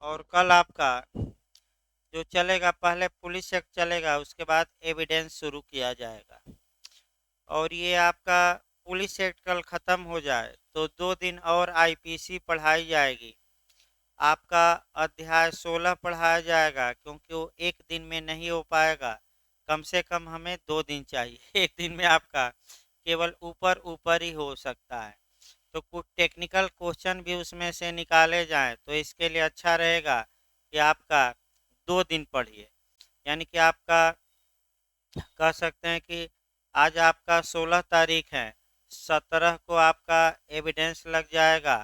और कल आपका जो चलेगा, पहले पुलिस एक्ट चलेगा, उसके बाद एविडेंस शुरू किया जाएगा। और ये आपका पुलिस एक्ट कल ख़त्म हो जाए तो 2 दिन और आईपीसी पढ़ाई जाएगी। आपका अध्याय 16 पढ़ाया जाएगा, क्योंकि वो एक दिन में नहीं हो पाएगा। कम से कम हमें 2 दिन चाहिए। एक दिन में आपका केवल ऊपर ऊपर ही हो सकता है। तो कुछ टेक्निकल क्वेश्चन भी उसमें से निकाले जाएं, तो इसके लिए अच्छा रहेगा कि आपका 2 दिन पढ़िए। यानी कि आपका कह सकते हैं कि आज आपका 16 तारीख है, 17 को आपका एविडेंस लग जाएगा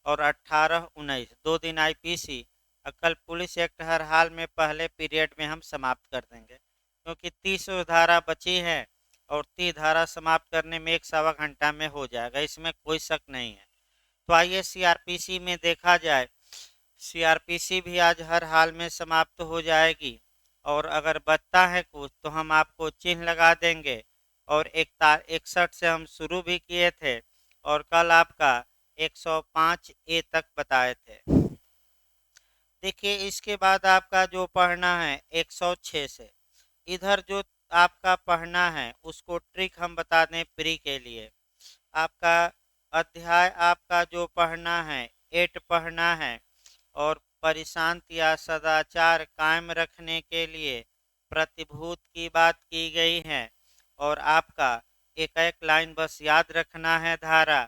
और 18 19 2 दिन आईपीसी। कल पुलिस एक्ट हर हाल में पहले पीरियड में हम समाप्त कर देंगे, क्योंकि 30 धारा बची है और 30 धारा समाप्त करने में 1 सवा घंटा में हो जाएगा, इसमें कोई शक नहीं है। तो आइए सीआरपीसी में देखा जाए। सीआरपीसी भी आज हर हाल में समाप्त हो जाएगी, और अगर बचता है कुछ तो हम आपको चिन्ह लगा देंगे। और 61 से हम शुरू भी किए थे, और कल आपका 105 ए तक बताए थे। देखिए, इसके बाद आपका जो पढ़ना है 106 से, इधर जो आपका पढ़ना है उसको ट्रिक हम बता दें प्री के लिए। आपका अध्याय आपका जो पढ़ना है 8 पढ़ना है, और परिशांत या सदाचार कायम रखने के लिए प्रतिभूत की बात की गई है। और आपका एक एक लाइन बस याद रखना है धारा।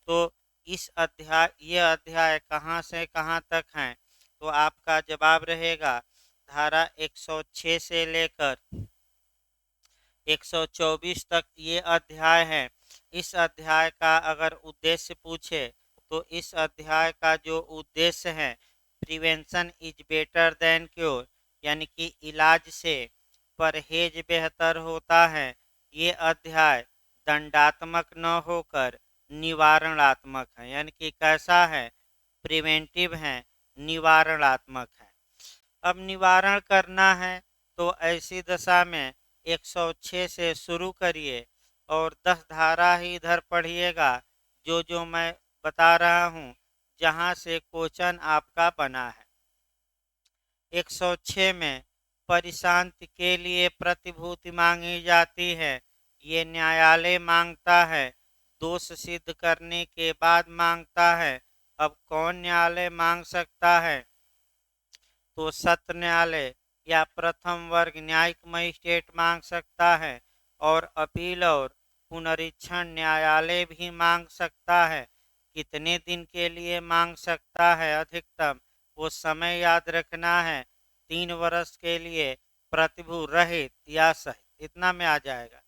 तो इस अध्याय ये अध्याय कहाँ से कहाँ तक हैं, तो आपका जवाब रहेगा धारा 106 से लेकर 124 तक ये अध्याय है। इस अध्याय का अगर उद्देश्य पूछे तो इस अध्याय का जो उद्देश्य है, prevention is better than cure, यानी कि इलाज से परहेज बेहतर होता है। ये अध्याय दंडात्मक न होकर निवारणात्मक है, यानी कि कैसा है, प्रिवेंटिव है, निवारणात्मक है। अब निवारण करना है तो ऐसी दशा में 106 से शुरू करिए और 10 धारा ही इधर पढ़िएगा, जो जो मैं बता रहा हूँ, जहाँ से क्वेश्चन आपका बना है। 106 में परिशांत के लिए प्रतिभूति मांगी जाती है। ये न्यायालय मांगता है, दोष सिद्ध करने के बाद मांगता है। अब कौन न्यायालय मांग सकता है, तो सत्र न्यायालय या प्रथम वर्ग न्यायिक मजिस्ट्रेट मांग सकता है, और अपील और पुनरीक्षण न्यायालय भी मांग सकता है। कितने दिन के लिए मांग सकता है अधिकतम, वो समय याद रखना है, 3 वर्ष के लिए प्रतिभू रहित या सहित, इतना में आ जाएगा।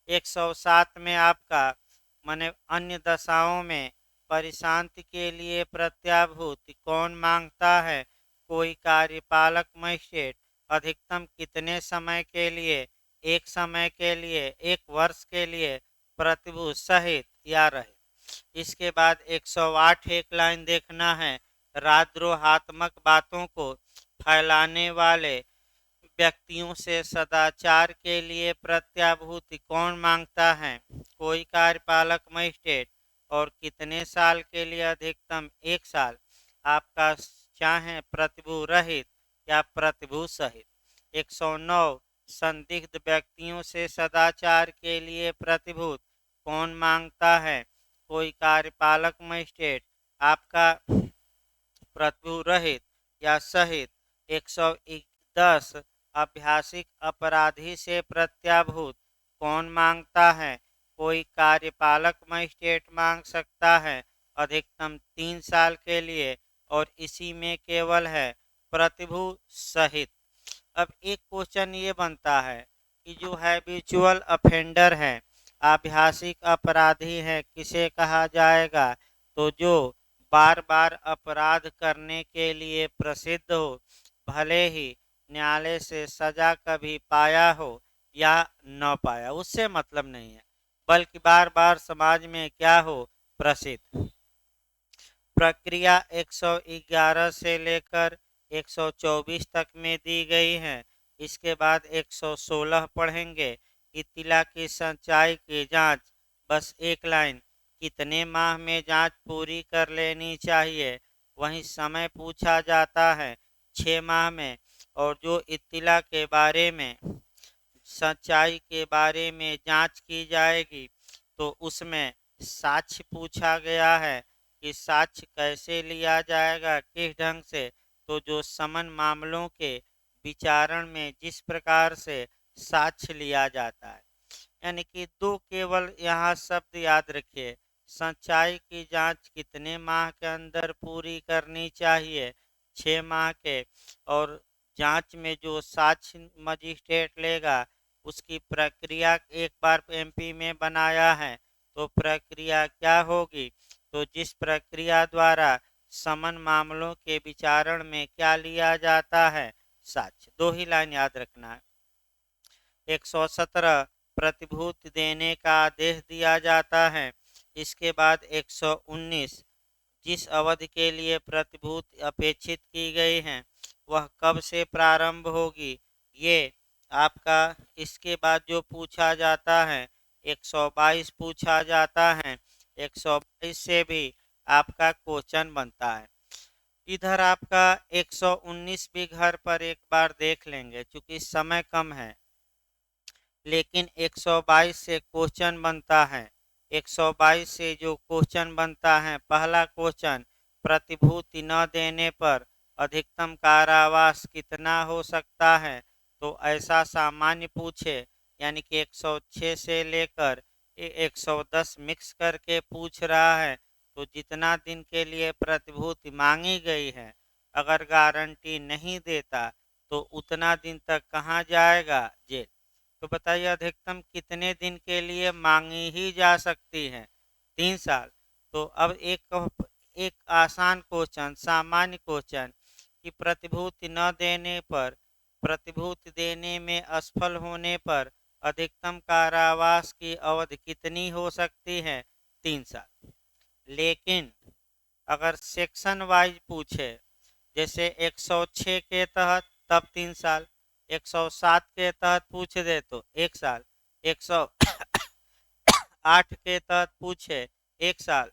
107 में आपका माने अन्य दशाओं में परिशांति के लिए प्रत्याभूति कौन मांगता है, कोई कार्यपालक मजिस्ट्रेट। अधिकतम कितने समय के लिए, 1 समय के लिए, 1 वर्ष के लिए प्रतिभू सहित या रहित। इसके बाद 108 एक लाइन देखना है, राजद्रोहात्मक बातों को फैलाने वाले व्यक्तियों से सदाचार के लिए प्रत्याभूति कौन मांगता है, कोई कार्यपालक मजिस्ट्रेट। और कितने साल के लिए, अधिकतम 1 साल। आपका चाहे प्रतिभू रहित या प्रतिभू सहित। 109 संदिग्ध व्यक्तियों से सदाचार के लिए प्रतिभूत कौन मांगता है, कोई कार्यपालक मजिस्ट्रेट। आपका प्रतिभू रहित या सहित। 110 अभ्यासिक अपराधी से प्रत्याभूत कौन मांगता है, कोई कार्यपालक मजिस्ट्रेट मांग सकता है, अधिकतम 3 साल के लिए, और इसी में केवल है प्रतिभू सहित। अब एक क्वेश्चन ये बनता है कि जो हैबिचुअल अफेंडर है, आभ्यासिक अपराधी है, किसे कहा जाएगा, तो जो बार बार अपराध करने के लिए प्रसिद्ध हो, भले ही न्यायालय से सजा कभी पाया हो या न पाया, उससे मतलब नहीं है, बल्कि बार बार समाज में क्या हो, प्रसिद्ध। प्रक्रिया 111 से लेकर 124 तक में दी गई है। इसके बाद 116 पढ़ेंगे, इत्तिला की सच्चाई की जांच। बस एक लाइन, कितने माह में जांच पूरी कर लेनी चाहिए, वहीं समय पूछा जाता है 6 माह में। और जो इत्तिला के बारे में, सच्चाई के बारे में जांच की जाएगी, तो उसमें साक्ष्य पूछा गया है कि साक्ष्य कैसे लिया जाएगा, किस ढंग से। तो जो समन मामलों के विचारण में जिस प्रकार से साक्ष्य लिया जाता है, यानी कि दो केवल यहाँ शब्द याद रखिए। सच्चाई की जांच कितने माह के अंदर पूरी करनी चाहिए? 6 माह के। और जांच में जो साक्ष्य मजिस्ट्रेट लेगा, उसकी प्रक्रिया एक बार एमपी में बनाया है, तो प्रक्रिया क्या होगी? तो जिस प्रक्रिया द्वारा समन मामलों के विचारण में क्या लिया जाता है? साक्ष्य। दो ही लाइन याद रखना है। 117 प्रतिभूति देने का आदेश दिया जाता है। इसके बाद 119 जिस अवधि के लिए प्रतिभूति अपेक्षित की गई है, वह कब से प्रारंभ होगी, ये आपका। इसके बाद जो पूछा जाता है 122 पूछा जाता है। 122 से भी आपका क्वेश्चन बनता है। इधर आपका 119 भी घर पर एक बार देख लेंगे, क्योंकि समय कम है। लेकिन 122 से क्वेश्चन बनता है। 122 से जो क्वेश्चन बनता है, पहला क्वेश्चन, प्रतिभूति न देने पर अधिकतम कारावास कितना हो सकता है? तो ऐसा सामान्य पूछे, यानी कि 106 से लेकर 110 मिक्स करके पूछ रहा है। तो जितना दिन के लिए प्रतिभूति मांगी गई है, अगर गारंटी नहीं देता, तो उतना दिन तक कहाँ जाएगा? जेल। तो बताइए अधिकतम कितने दिन के लिए मांगी ही जा सकती है? 3 साल। तो अब एक आसान क्वेश्चन, सामान्य क्वेश्चन, कि प्रतिभूति न देने पर, प्रतिभूति देने में असफल होने पर अधिकतम कारावास की अवधि कितनी हो सकती है? 3 साल। लेकिन अगर सेक्शन वाइज पूछे, जैसे 106 के तहत, तब 3 साल। 107 के तहत पूछ दे तो 1 साल। 108 के तहत पूछे 1 साल।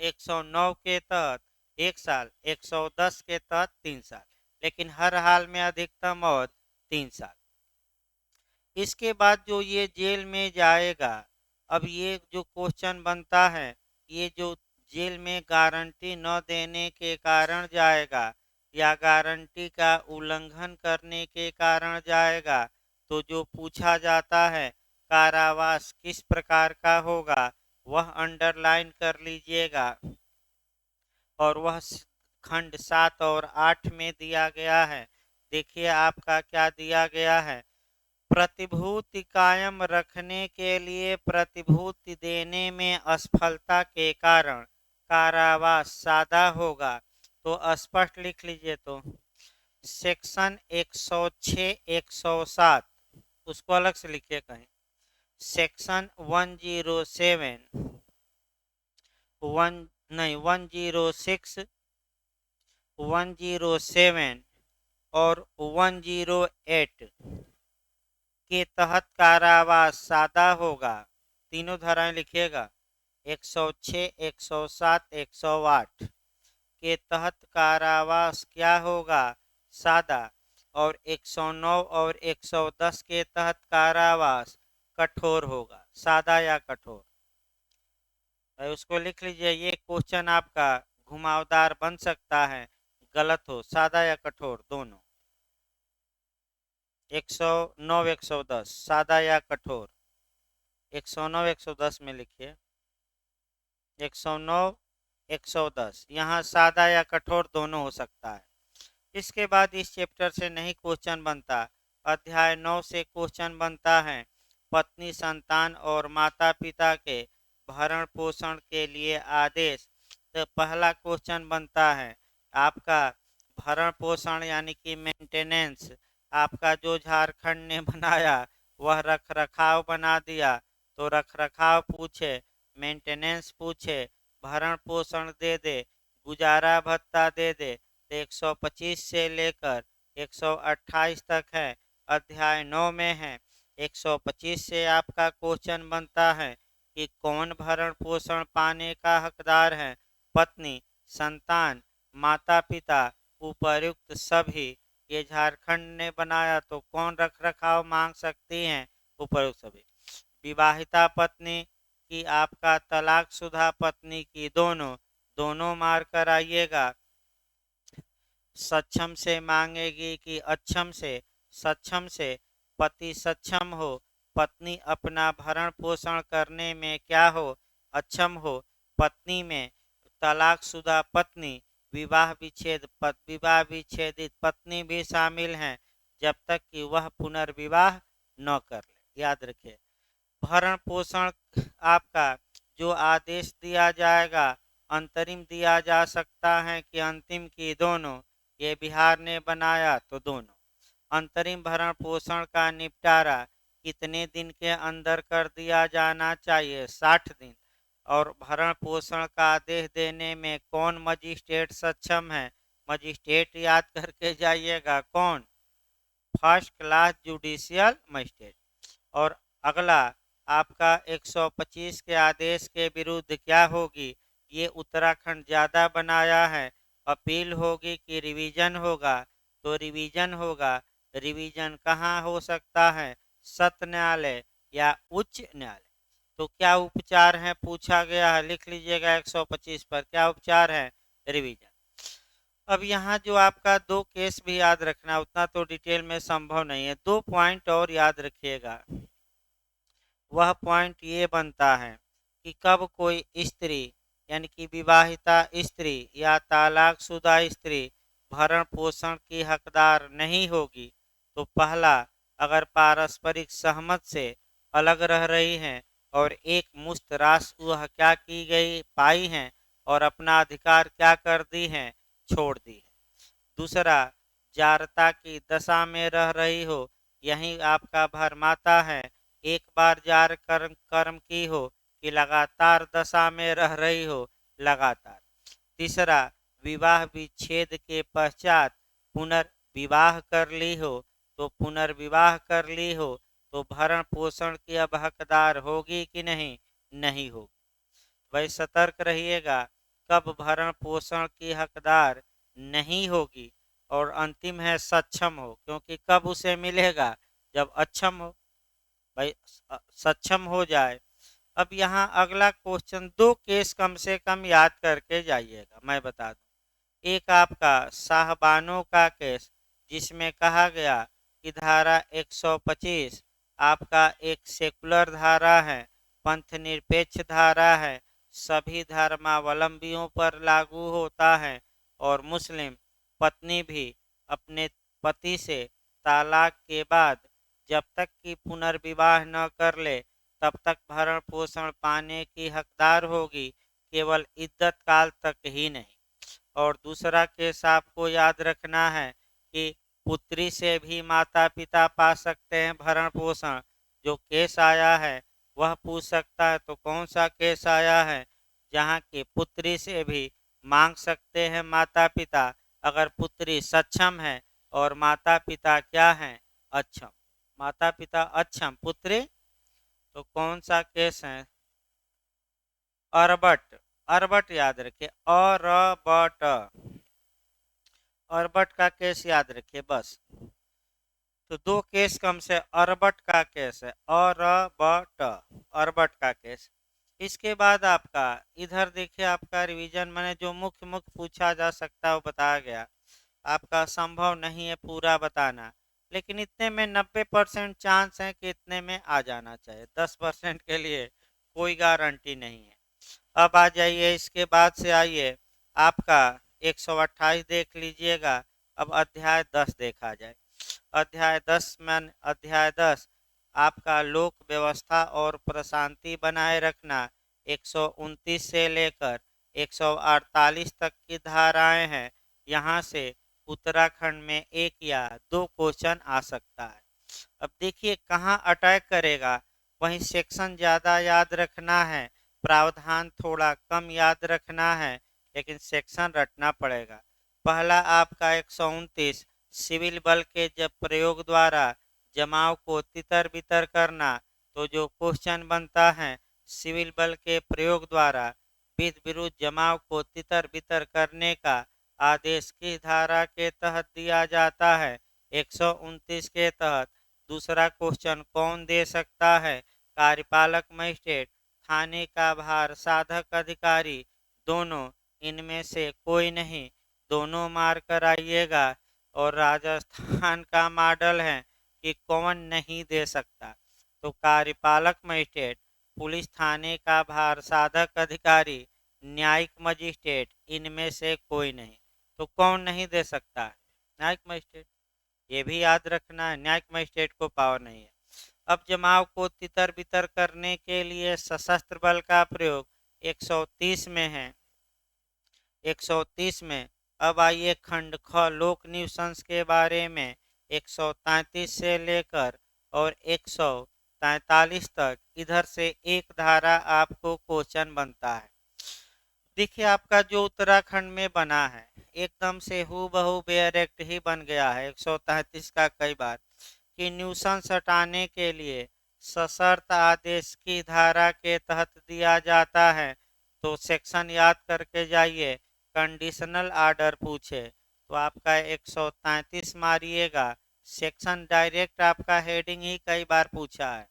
109 के तहत 1 साल। 110 के तहत 3 साल। लेकिन हर हाल में अधिकतम अवधि 3 साल। इसके बाद जो ये जेल में जाएगा, अब ये जो क्वेश्चन बनता है, ये जो जेल में गारंटी न देने के कारण जाएगा या गारंटी का उल्लंघन करने के कारण जाएगा, तो जो पूछा जाता है कारावास किस प्रकार का होगा, वह अंडरलाइन कर लीजिएगा। और वह खंड 7 और 8 में दिया गया है। देखिए आपका क्या दिया गया है। प्रतिभूति कायम रखने के लिए प्रतिभूति देने में असफलता के कारण कारावास सादा होगा। तो स्पष्ट लिख लीजिए। तो सेक्शन 106 107 उसको अलग से लिखिए कहीं। सेक्शन 107 106 107 और 108 के तहत कारावास सादा होगा। तीनों धाराएं लिखिएगा। 106 107 108 के तहत कारावास क्या होगा? सादा। और 109 और 110 के तहत कारावास कठोर होगा। सादा या कठोर, तो उसको लिख लीजिए। ये क्वेश्चन आपका घुमावदार बन सकता है, गलत हो। सादा या कठोर दोनों। 109 110 सादा या कठोर? 109 110 में लिखिए। 109 110 यहाँ सादा या कठोर दोनों हो सकता है। इसके बाद इस चैप्टर से नहीं क्वेश्चन बनता। अध्याय 9 से क्वेश्चन बनता है। पत्नी, संतान और माता पिता के भरण पोषण के लिए आदेश। तो पहला क्वेश्चन बनता है आपका भरण पोषण यानी कि मेंटेनेंस। आपका जो झारखंड ने बनाया वह रख रखाव बना दिया, तो रख रखाव पूछे, मेंटेनेंस पूछे, भरण पोषण दे दे, गुजारा भत्ता दे दे। 125 से लेकर 128 तक है, अध्याय 9 में है। 125 से आपका क्वेश्चन बनता है कि कौन भरण पोषण पाने का हकदार है? पत्नी। संतान, माता पिता, उपर्युक्त सभी। ये झारखंड ने बनाया तो कौन रख रखाव मांग सकती हैं? उपर्युक्त सभी। विवाहिता पत्नी की आपका तलाकशुदा पत्नी की दोनों दोनों मार कर आइएगा। सक्षम से मांगेगी कि अक्षम से? सक्षम से। पति सक्षम हो, पत्नी अपना भरण पोषण करने में क्या हो? अक्षम हो। पत्नी में तलाकशुदा पत्नी, विवाह विच्छेदित पत्नी भी शामिल हैं जब तक कि वह पुनर्विवाह न कर ले। याद रखिए, भरण पोषण आपका जो आदेश दिया जाएगा, अंतरिम दिया जा सकता है कि अंतिम की दोनों। ये बिहार ने बनाया तो दोनों। अंतरिम भरण पोषण का निपटारा कितने दिन के अंदर कर दिया जाना चाहिए? 60 दिन। और भरण पोषण का आदेश देने में कौन मजिस्ट्रेट सक्षम है? मजिस्ट्रेट याद करके जाइएगा, कौन? First class judicial magistrate. और अगला आपका 125 के आदेश के विरुद्ध क्या होगी? ये उत्तराखंड ज़्यादा बनाया है। अपील होगी कि रिवीजन होगा? तो रिवीजन होगा। रिवीजन कहाँ हो सकता है? सत्र न्यायालय या उच्च न्यायालय। तो क्या उपचार है पूछा गया है, लिख लीजिएगा 125 पर क्या उपचार है? रिवीजन। अब यहाँ जो आपका दो केस भी याद रखना, उतना तो डिटेल में संभव नहीं है, 2 पॉइंट और याद रखिएगा। वह पॉइंट ये बनता है कि कब कोई स्त्री यानी कि विवाहिता स्त्री या तलाकशुदा स्त्री भरण पोषण की हकदार नहीं होगी। तो पहला, अगर पारस्परिक सहमत से अलग रह रही हैं और एक मुश्त राशि वह क्या की गई पाई हैं और अपना अधिकार क्या कर दी हैं, छोड़ दी है। दूसरा, जारता की दशा में रह रही हो, यही आपका भरमाता है, एक बार जार कर्म की हो कि लगातार दशा में रह रही हो, लगातार। तीसरा, विवाह विच्छेद के पश्चात पुनर्विवाह कर ली हो, तो पुनर्विवाह कर ली हो तो भरण पोषण की अब हकदार होगी कि नहीं? नहीं होगी। भाई सतर्क रहिएगा, कब भरण पोषण की हकदार नहीं होगी। और अंतिम है सक्षम हो, क्योंकि कब उसे मिलेगा? जब अक्षम हो। भाई सक्षम हो जाए। अब यहाँ अगला क्वेश्चन, दो केस कम से कम याद करके जाइएगा, मैं बता दूं। एक आपका साहबानों का केस, जिसमें कहा गया कि धारा 125 आपका एक सेकुलर धारा है, पंथ निरपेक्ष धारा है, सभी धर्मावलंबियों पर लागू होता है और मुस्लिम पत्नी भी अपने पति से तलाक के बाद जब तक कि पुनर्विवाह न कर ले तब तक भरण पोषण पाने की हकदार होगी, केवल इद्दत काल तक ही नहीं। और दूसरा केस आपको याद रखना है कि पुत्री से भी माता पिता पा सकते हैं भरण पोषण। जो केस आया है वह पूछ सकता है, तो कौन सा केस आया है? जहाँ की पुत्री से भी मांग सकते हैं माता पिता, अगर पुत्री सक्षम है और माता पिता क्या हैं? अक्षम। माता पिता अक्षम, पुत्री, तो कौन सा केस है? अरबट। अरबट याद रखिए, अरबट। अरबट का केस याद रखिए बस। तो दो केस कम से, अरबट का केस है, अरबट, अरबट का केस। इसके बाद आपका इधर देखिए, आपका रिवीजन मैंने जो मुख्य मुख्य पूछा जा सकता है वो बताया गया। आपका संभव नहीं है पूरा बताना, लेकिन इतने में 90% चांस है कि इतने में आ जाना चाहिए। 10% के लिए कोई गारंटी नहीं है। अब आ जाइए, इसके बाद से आइए आपका 128 देख लीजिएगा। अब अध्याय 10 देखा जाए। अध्याय 10 में अध्याय 10 आपका लोक व्यवस्था और प्रशांति बनाए रखना, 129 से लेकर 148 तक की धाराएं हैं। यहाँ से उत्तराखंड में एक या दो क्वेश्चन आ सकता है। अब देखिए कहाँ अटैक करेगा, वहीं सेक्शन ज़्यादा याद रखना है, प्रावधान थोड़ा कम याद रखना है, लेकिन सेक्शन रटना पड़ेगा। पहला आपका 129, सिविल बल के जब प्रयोग द्वारा जमाव को तितर बितर करना। तो जो क्वेश्चन बनता है, सिविल बल के प्रयोग द्वारा विध विरुद्ध जमाव को तितर बितर करने का आदेश किस धारा के तहत दिया जाता है? 129 के तहत। दूसरा क्वेश्चन, कौन दे सकता है? कार्यपालक मजिस्ट्रेट, थाने का भार साधक अधिकारी, दोनों, इनमें से कोई नहीं। दोनों मार कर आइएगा। और राजस्थान का मॉडल है कि कौन नहीं दे सकता। तो कार्यपालक मजिस्ट्रेट, पुलिस थाने का भार साधक अधिकारी, न्यायिक मजिस्ट्रेट, इनमें से कोई नहीं। तो कौन नहीं दे सकता है? न्यायिक मजिस्ट्रेट। ये भी याद रखना है, न्यायिक मजिस्ट्रेट को पावर नहीं है। अब जमाव को तितर बितर करने के लिए सशस्त्र बल का प्रयोग 130 में है। 130 में। अब आइए खंड ख लोक न्यूसेंस के बारे में 133 से लेकर और 143 तक, इधर से एक धारा आपको क्वेश्चन बनता है। देखिए आपका जो उत्तराखंड में बना है एकदम से हूबहू डायरेक्ट ही बन गया है 133 का कई बार, कि न्यूसेंस हटाने के लिए सशर्त आदेश की धारा के तहत दिया जाता है। तो सेक्शन याद करके जाइए। कंडीशनल ऑर्डर पूछे तो आपका 133 मारिएगा। सेक्शन डायरेक्ट आपका हेडिंग ही कई बार पूछा है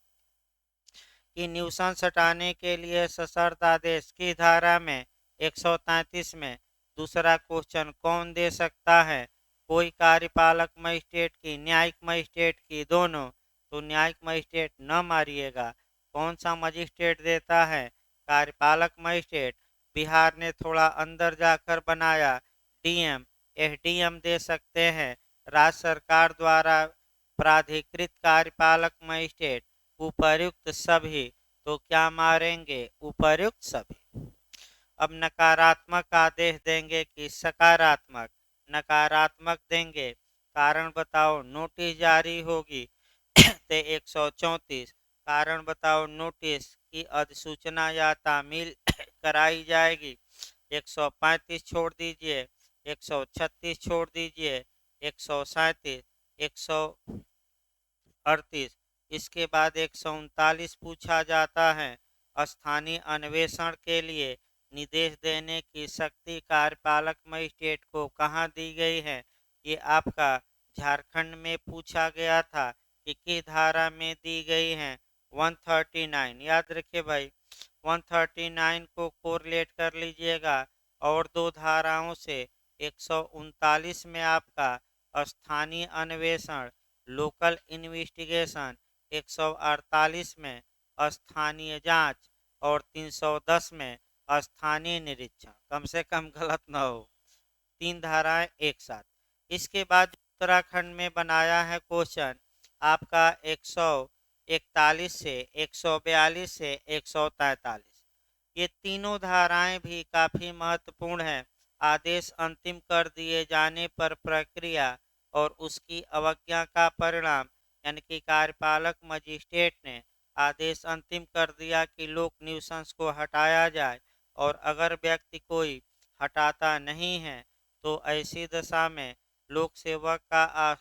कि न्यूसेंस हटाने के लिए सशर्त आदेश की धारा में 133 में। दूसरा क्वेश्चन, कौन दे सकता है? कोई कार्यपालक मजिस्ट्रेट की, न्यायिक मजिस्ट्रेट की, दोनों। तो न्यायिक मजिस्ट्रेट न मारिएगा। कौन सा मजिस्ट्रेट देता है? कार्यपालक मजिस्ट्रेट। बिहार ने थोड़ा अंदर जाकर बनाया डीएम, एसडीएम दे सकते हैं। राज्य सरकार द्वारा प्राधिकृत कार्यपालक मजिस्ट्रेट, उपर्युक्त सभी। तो क्या मारेंगे? उपर्युक्त सभी। अब नकारात्मक आदेश देंगे कि सकारात्मक? नकारात्मक देंगे। कारण बताओ, नोटिस जारी होगी तो 134। कारण बताओ नोटिस की अधिसूचना या तामील कराई जाएगी। 135 छोड़ दीजिए, 136 छोड़ दीजिए, 137, 138। इसके बाद 139 पूछा जाता है। स्थानीय अन्वेषण के लिए निर्देश देने की शक्ति कार्यपालक मजिस्ट्रेट को कहाँ दी गई है? ये आपका झारखंड में पूछा गया था कि किस धारा में दी गई है? 139 याद रखिए भाई। 139 को कोरिलेट कर लीजिएगा और दो धाराओं से। 139 में आपका स्थानीय अन्वेषण, लोकल इन्वेस्टिगेशन, 148 में स्थानीय जांच और 310 में स्थानीय निरीक्षण। कम से कम गलत न हो, तीन धाराएं एक साथ। इसके बाद उत्तराखंड में बनाया है क्वेश्चन आपका 141 से 142 से 143। ये तीनों धाराएं भी काफी महत्वपूर्ण है। आदेश अंतिम कर दिए जाने पर प्रक्रिया और उसकी अवज्ञा का परिणाम, यानी कि कार्यपालक मजिस्ट्रेट ने आदेश अंतिम कर दिया कि लोक न्यूसेंस को हटाया जाए, और अगर व्यक्ति कोई हटाता नहीं है तो ऐसी दशा में लोक सेवक का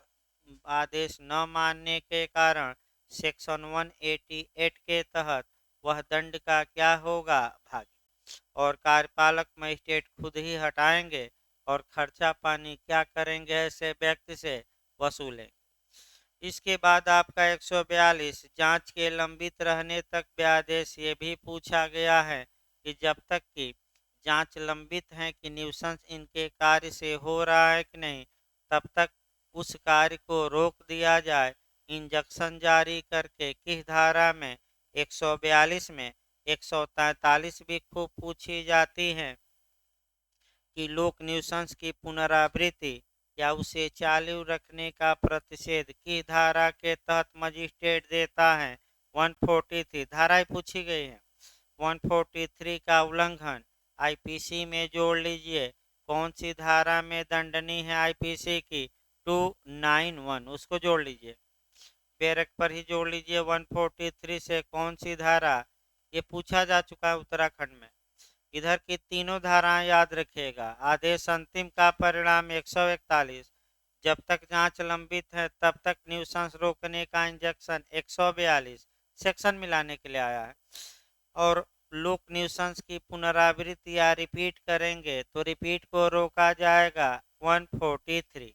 आदेश न मानने के कारण सेक्शन 188 के तहत वह दंड का क्या होगा? भागी। और कार्यपालक मजिस्ट्रेट खुद ही हटाएंगे और खर्चा पानी क्या करेंगे? ऐसे व्यक्ति से वसूलेंगे। इसके बाद आपका 142 जांच के लंबित रहने तक व्यादेश। ये भी पूछा गया है कि जब तक कि जांच लंबित है कि न्यूसेंस इनके कार्य से हो रहा है कि नहीं, तब तक उस कार्य को रोक दिया जाए। इंजक्शन जारी करके किस धारा में? 142 में। 143 भी खूब पूछी जाती है कि लोक न्यूसेंस की पुनरावृत्ति या उसे चालू रखने का प्रतिषेध किस धारा के तहत मजिस्ट्रेट देता है? 143 धाराएं पूछी गई है। 143 का उल्लंघन आईपीसी में जोड़ लीजिए। कौन सी धारा में दंडनीय है आईपीसी की? 291, उसको जोड़ लीजिए। बैरक पर ही जोड़ लीजिए। 143 से कौन सी धारा? ये पूछा जा चुका है उत्तराखंड में। इधर की तीनों धाराएं याद रखिएगा। आदेश अंतिम का परिणाम 141। जब तक जांच लंबित है तब तक न्यूसेंस रोकने का इंजेक्शन 142। सेक्शन मिलाने के लिए आया है। और लोक न्यूसेंस की पुनरावृत्ति या रिपीट करेंगे तो रिपीट को रोका जाएगा 143।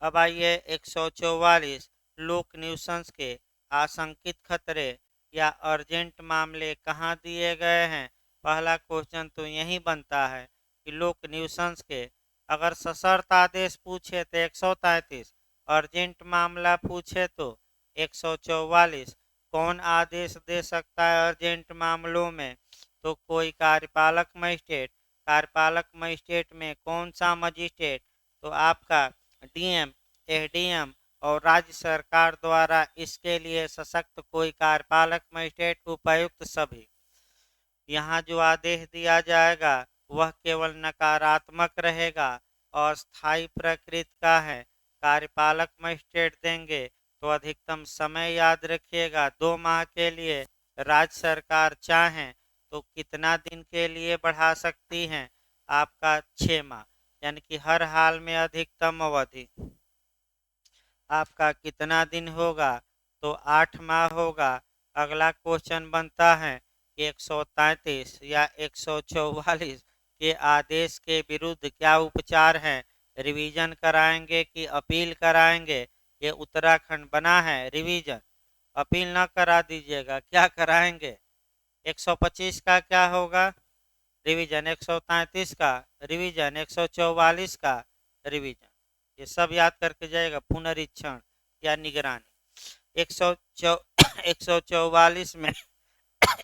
अब आइए 144 लोक न्यूसेंस के आशंकित खतरे या अर्जेंट मामले कहाँ दिए गए हैं। पहला क्वेश्चन तो यही बनता है कि लोक न्यूसेंस के अगर सशर्त आदेश पूछे तो 133, अर्जेंट मामला पूछे तो 144। कौन आदेश दे सकता है अर्जेंट मामलों में? तो कोई कार्यपालक मजिस्ट्रेट। कार्यपालक मजिस्ट्रेट में कौन सा मजिस्ट्रेट? तो आपका डीएम, एसडीएम और राज्य सरकार द्वारा इसके लिए सशक्त कोई कार्यपालक मजिस्ट्रेट, उपायुक्त सभी। यहाँ जो आदेश दिया जाएगा वह केवल नकारात्मक रहेगा और स्थायी प्रकृति का है। कार्यपालक मजिस्ट्रेट देंगे तो अधिकतम समय याद रखिएगा 2 माह के लिए। राज्य सरकार चाहें तो कितना दिन के लिए बढ़ा सकती हैं? आपका 6 माह, यानी कि हर हाल में अधिकतम अवधि आपका कितना दिन होगा? तो 8 माह होगा। अगला क्वेश्चन बनता है 133 या 144 के आदेश के विरुद्ध क्या उपचार है? रिवीजन कराएंगे कि अपील कराएंगे? ये उत्तराखंड बना है रिवीजन, अपील ना करा दीजिएगा, क्या कराएंगे? 125 का क्या होगा? रिवीजन। 133 का रिवीजन। 144 का रिवीजन। ये सब याद करके जाएगा। पुनरीक्षण या निगरानी। 144 में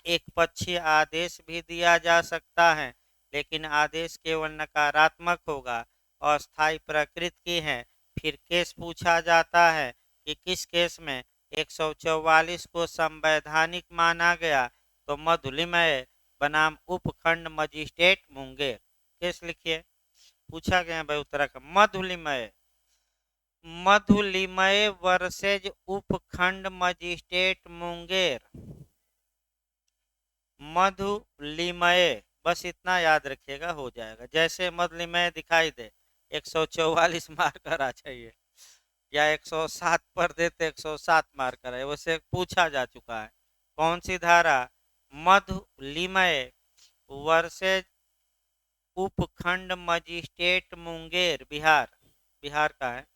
एक पक्षीय आदेश भी दिया जा सकता है, लेकिन आदेश केवल नकारात्मक होगा और अस्थायी प्रकृति की है। फिर केस पूछा जाता है कि किस केस में 144 को संवैधानिक माना गया? तो मधुलिमय बनाम उपखंड मजिस्ट्रेट मुंगेर। केस लिखिए, पूछा गया भाई उत्तराखंड। मधुलिमय वर्सेज उपखंड मजिस्ट्रेट मुंगेर। मधुलिमय, बस इतना याद रखिएगा, हो जाएगा। जैसे मधुलिमय दिखाई दे 144 मार्क करा चाहिए, या 107 पर देते 107 मार्क कराए, वैसे पूछा जा चुका है। कौन सी धारा? मधुलिमय वर्सेज उपखंड मजिस्ट्रेट मुंगेर, बिहार का है।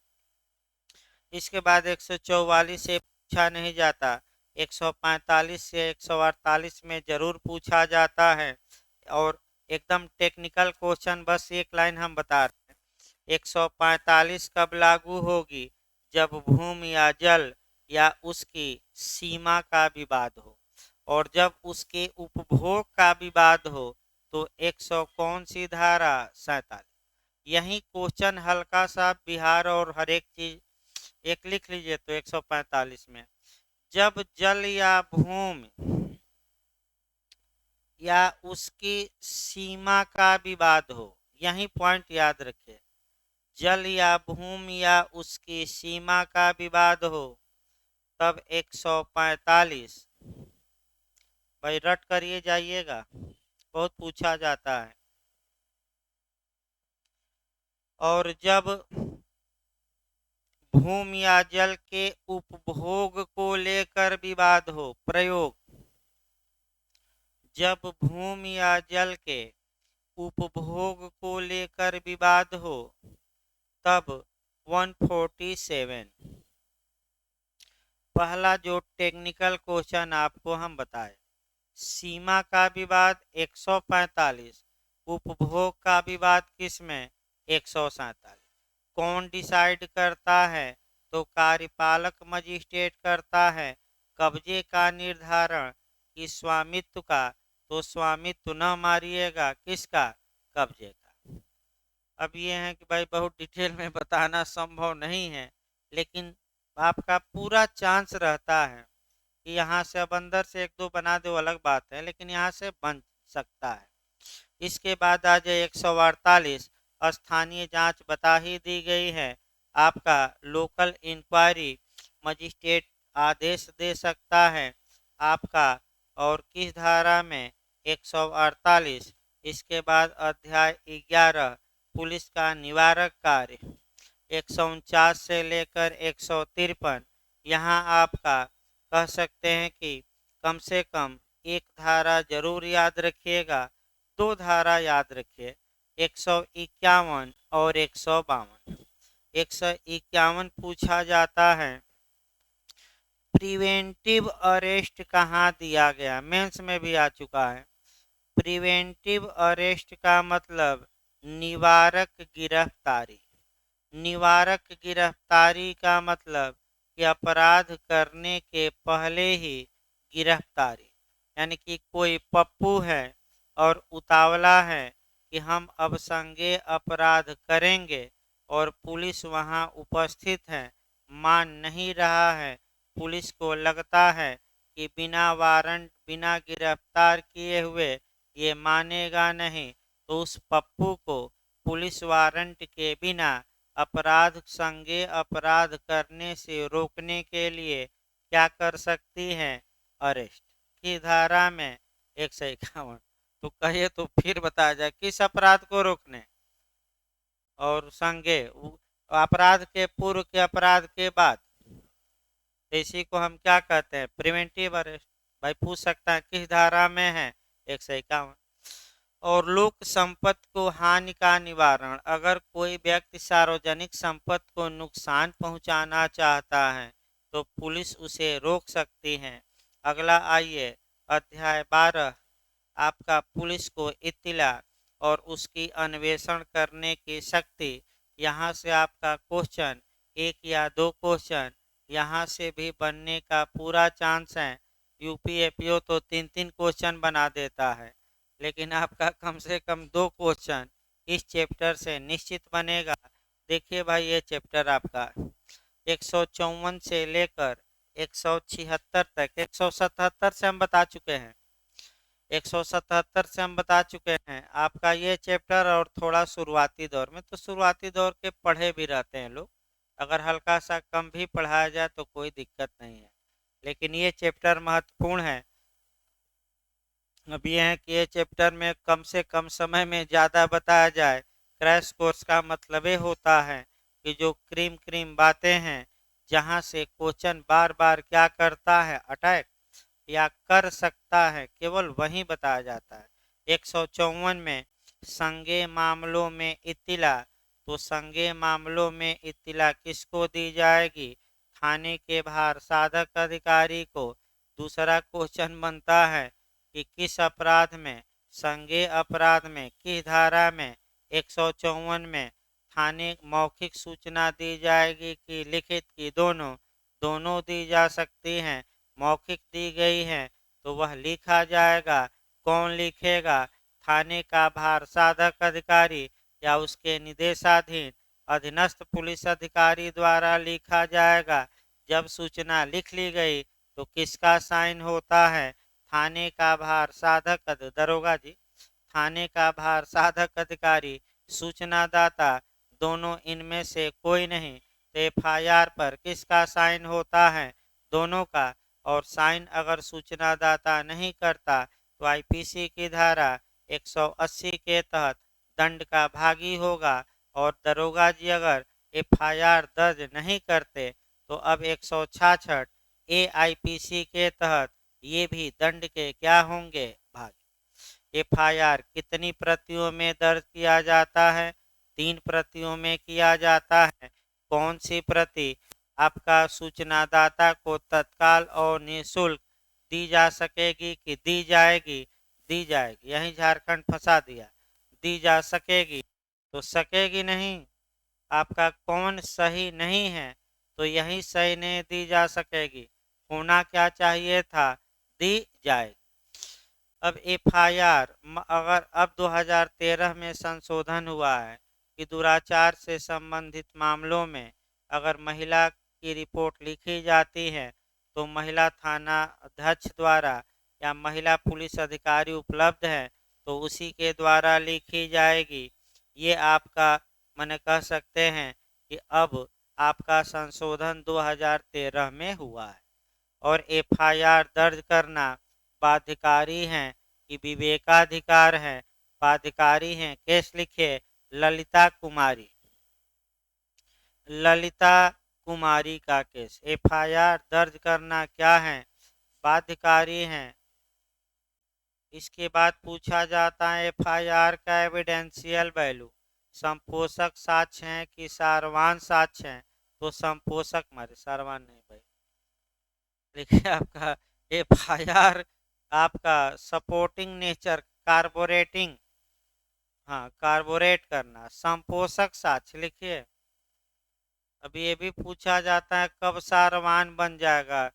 इसके बाद 144 से पूछा नहीं जाता, 145 से 148 में जरूर पूछा जाता है। और एकदम टेक्निकल क्वेश्चन, बस एक लाइन हम बता रहे हैं। 145 कब लागू होगी? जब भूमि या जल या उसकी सीमा का विवाद हो, और जब उसके उपभोग का विवाद हो तो 100 कौन सी धारा? 47। यही क्वेश्चन हल्का सा बिहार और हर एक चीज एक लिख लीजिए तो 145 में जब जल या भूमि या उसकी सीमा का विवाद हो, यही पॉइंट याद रखिए। जल या भूमि या उसकी सीमा का विवाद हो तब 145। भाई रट करिए जाइएगा, बहुत पूछा जाता है। और जब भूमि या जल के उपभोग को लेकर विवाद हो, प्रयोग। जब भूमि या जल के उपभोग को लेकर विवाद हो तब 147। पहला जो टेक्निकल क्वेश्चन आपको हम बताए, सीमा का विवाद 145, उपभोग का विवाद किस में? 147। कौन डिसाइड करता है? तो कार्यपालक मजिस्ट्रेट करता है। कब्जे का निर्धारण कि स्वामित्व का, तो स्वामित्व न मारिएगा, किसका? कब्जे का। अब ये है कि भाई बहुत डिटेल में बताना संभव नहीं है, लेकिन आपका पूरा चांस रहता है कि यहाँ से अब अंदर से 1-2 बना दो, अलग बात है, लेकिन यहाँ से बन सकता है। इसके बाद आ जाए 148, स्थानीय जांच बता ही दी गई है। आपका लोकल इंक्वायरी मजिस्ट्रेट आदेश दे सकता है आपका, और किस धारा में? 148। इसके बाद अध्याय 11 पुलिस का निवारक कार्य 149 से लेकर 153। यहाँ आपका कह सकते हैं कि कम से कम एक धारा जरूर याद रखिएगा, दो धारा याद रखिए, 151 और 152। 151 पूछा जाता है प्रिवेंटिव अरेस्ट कहाँ दिया गया, मेंस में भी आ चुका है। प्रिवेंटिव अरेस्ट का मतलब निवारक गिरफ्तारी। निवारक गिरफ्तारी का मतलब कि अपराध करने के पहले ही गिरफ्तारी, यानी कि कोई पप्पू है और उतावला है कि हम अब संज्ञेय अपराध करेंगे और पुलिस वहां उपस्थित है, मान नहीं रहा है, पुलिस को लगता है कि बिना वारंट बिना गिरफ्तार किए हुए ये मानेगा नहीं, तो उस पप्पू को पुलिस वारंट के बिना अपराध संज्ञेय अपराध करने से रोकने के लिए क्या कर सकती है, अरेस्ट की धारा में 151। तो कहिए तो फिर बताया जाए किस अपराध को रोकने, और संज्ञेय अपराध के पूर्व के अपराध के बाद, इसी को हम क्या कहते हैं, प्रिवेंटिव अरेस्ट। भाई पूछ सकता है किस धारा में है, 151। और लोक संपत्ति को हानि का निवारण, अगर कोई व्यक्ति सार्वजनिक संपत्ति को नुकसान पहुंचाना चाहता है तो पुलिस उसे रोक सकती है। अगला आइए, अध्याय 12, आपका पुलिस को इत्तिला और उसकी अन्वेषण करने की शक्ति। यहाँ से आपका क्वेश्चन, एक या दो क्वेश्चन यहाँ से भी बनने का पूरा चांस है। यूपीएफओ तो 3-3 क्वेश्चन बना देता है, लेकिन आपका कम से कम 2 क्वेश्चन इस चैप्टर से निश्चित बनेगा। देखिए भाई, ये चैप्टर आपका 154 से लेकर 176 तक, 177 से हम बता चुके हैं, 177 से हम बता चुके हैं आपका ये चैप्टर। और थोड़ा शुरुआती दौर में, तो शुरुआती दौर के पढ़े भी रहते हैं लोग, अगर हल्का सा कम भी पढ़ाया जाए तो कोई दिक्कत नहीं है, लेकिन ये चैप्टर महत्वपूर्ण है। अब ये है कि ये चैप्टर में कम से कम समय में ज़्यादा बताया जाए। क्रैश कोर्स का मतलब ये होता है कि जो क्रीम क्रीम बातें हैं, जहाँ से क्वेश्चन बार बार क्या करता है, अटैक या कर सकता है, केवल वही बताया जाता है। 154 में संज्ञेय मामलों में इत्तिला, तो संज्ञेय मामलों में इत्तिला किसको दी जाएगी, थाने के बाहर साधक अधिकारी को। दूसरा क्वेश्चन बनता है कि किस अपराध में, संज्ञेय अपराध में, किस धारा में, 154 में थाने मौखिक सूचना दी जाएगी कि लिखित की, दोनों दोनों दी जा सकती हैं। मौखिक दी गई है तो वह लिखा जाएगा, कौन लिखेगा, थाने का भार साधक अधिकारी या उसके निर्देशाधीन अधीनस्थ पुलिस अधिकारी द्वारा लिखा जाएगा। जब सूचना लिख ली गई तो किसका साइन होता है, थाने का भार साधक दरोगा जी, थाने का भार साधक अधिकारी, सूचनादाता, दोनों इनमें से कोई नहीं। तो एफआईआर पर किसका साइन होता है, दोनों का। और साइन अगर सूचनादाता नहीं करता तो आईपीसी की धारा 180 के तहत दंड का भागी होगा। और दरोगा जी अगर एफआईआर दर्ज नहीं करते तो अब 166 एआईपीसी के तहत ये भी दंड के क्या होंगे, भागी। एफआईआर कितनी प्रतियों में दर्ज किया जाता है, 3 प्रतियों में किया जाता है। कौन सी प्रति, आपका सूचनादाता को तत्काल और निःशुल्क दी जा सकेगी कि दी जाएगी, दी जाएगी, यही झारखंड फंसा दिया, दी जा सकेगी तो सकेगी नहीं, आपका कौन सही नहीं है, तो यही सही नहीं दी जा सकेगी, होना क्या चाहिए था, दी जाएगी। अब एफआईआर अगर अब 2013 में संशोधन हुआ है कि दुराचार से संबंधित मामलों में अगर महिला की रिपोर्ट लिखी जाती है तो महिला थाना अध्यक्ष द्वारा या महिला पुलिस अधिकारी उपलब्ध है तो उसी के द्वारा लिखी जाएगी। ये आपका मैंने कह सकते हैं कि अब आपका संशोधन 2013 में हुआ है। और एफआईआर दर्ज करना बाध्यकारी हैं कि विवेकाधिकार है, बाध्यकारी हैं। केस लिखे ललिता कुमारी, ललिता कुमारी का केस, एफआईआर दर्ज करना क्या है, बाध्यकारी हैं। इसके बाद पूछा जाता है एफआईआर का एविडेंशियल वैल्यू, संपोषक साक्ष्य है कि सारवान साक्ष्य है, तो संपोषक मारे, सारवान नहीं भाई। देखिए आपका एफआईआर आपका सपोर्टिंग नेचर, कार्बोरेटिंग, हाँ कार्बोरेट करना, संपोषक साक्ष्य लिखिए। अब ये भी पूछा जाता है कब सारवान बन जाएगा,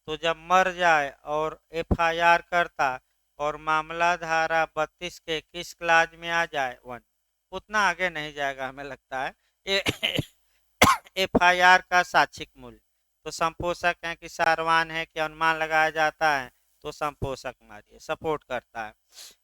तो जब मर जाए और एफआईआर करता और मामला धारा 32 के किस क्लाज में आ जाए, 1। उतना आगे नहीं जाएगा हमें लगता है ये एफआईआर का साक्षिक मूल्य, तो संपोषक है कि सारवान है कि अनुमान लगाया जाता है, तो संपोषक मारिए, सपोर्ट करता है।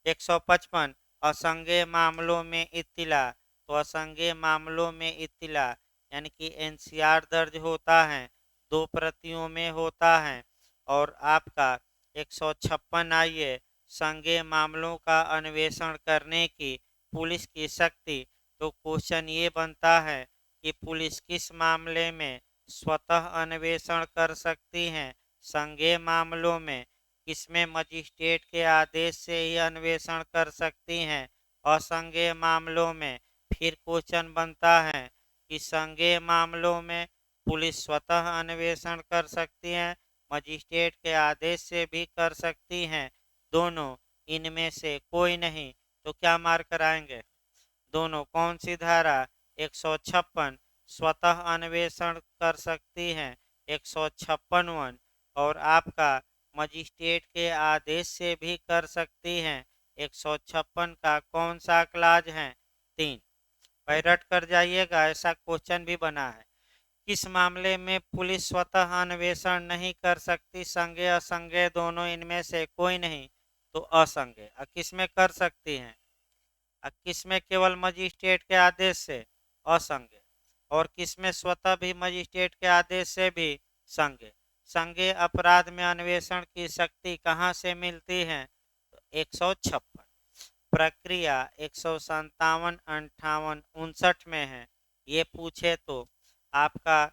155 असंज्ञेय मामलों में इत्तिला, तो असंज्ञेय मामलों में इत्तिला यानी कि एनसीआर दर्ज होता है, 2 प्रतियों में होता है। और आपका 156 आइए, संज्ञेय मामलों का अन्वेषण करने की पुलिस की शक्ति, तो क्वेश्चन ये बनता है कि पुलिस किस मामले में स्वतः अन्वेषण कर सकती है, संज्ञेय मामलों में, किसमें मजिस्ट्रेट के आदेश से ही अन्वेषण कर सकती हैं, असंज्ञेय मामलों में। फिर क्वेश्चन बनता है कि संज्ञेय मामलों में पुलिस स्वतः अन्वेषण कर सकती है, मजिस्ट्रेट के आदेश से भी कर सकती हैं, दोनों, इनमें से कोई नहीं, तो क्या मार्क कराएंगे, दोनों। कौन सी धारा, 156 स्वतः अन्वेषण कर सकती हैं, 156 और आपका मजिस्ट्रेट के आदेश से भी कर सकती हैं, 156 का कौन सा क्लाज है, 3। भाई रट कर जाइएगा, ऐसा क्वेश्चन भी बना है। किस मामले में पुलिस स्वतः अन्वेषण नहीं कर सकती, संज्ञेय असंज्ञेय दोनों, इनमें से कोई नहीं, तो असंज्ञेय। किस में कर सकती हैं, किस में केवल मजिस्ट्रेट के आदेश से, असंज्ञेय। और किस में स्वतः भी मजिस्ट्रेट के आदेश से भी, संज्ञेय। संज्ञेय अपराध में अन्वेषण की शक्ति कहाँ से मिलती है, तो 156। प्रक्रिया 157, 58, 59 में है। ये पूछे तो आपका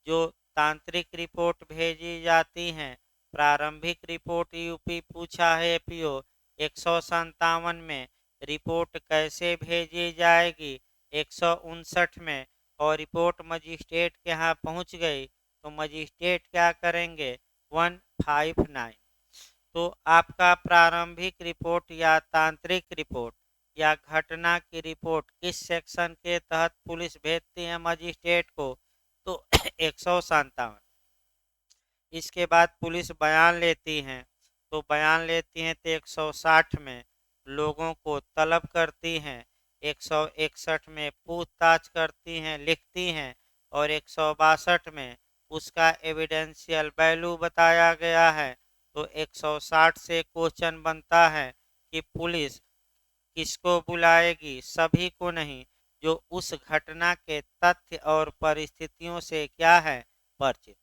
जो तांत्रिक रिपोर्ट भेजी जाती है, प्रारंभिक रिपोर्ट यूपी पूछा है एपीओ 157 में, रिपोर्ट कैसे भेजी जाएगी 159 में, और रिपोर्ट मजिस्ट्रेट के यहाँ पहुँच गई तो मजिस्ट्रेट क्या करेंगे, 159। तो आपका प्रारंभिक रिपोर्ट या तांत्रिक रिपोर्ट या घटना की रिपोर्ट किस सेक्शन के तहत पुलिस भेजती है मजिस्ट्रेट को, तो 157। इसके बाद पुलिस बयान लेती हैं, तो बयान लेती हैं तो 160 में लोगों को तलब करती हैं, 161 में पूछताछ करती हैं, लिखती हैं, और 162 में उसका एविडेंशियल वैल्यू बताया गया है। तो 160 से क्वेश्चन बनता है कि पुलिस किसको बुलाएगी, सभी को नहीं, जो उस घटना के तथ्य और परिस्थितियों से क्या है, परिचित।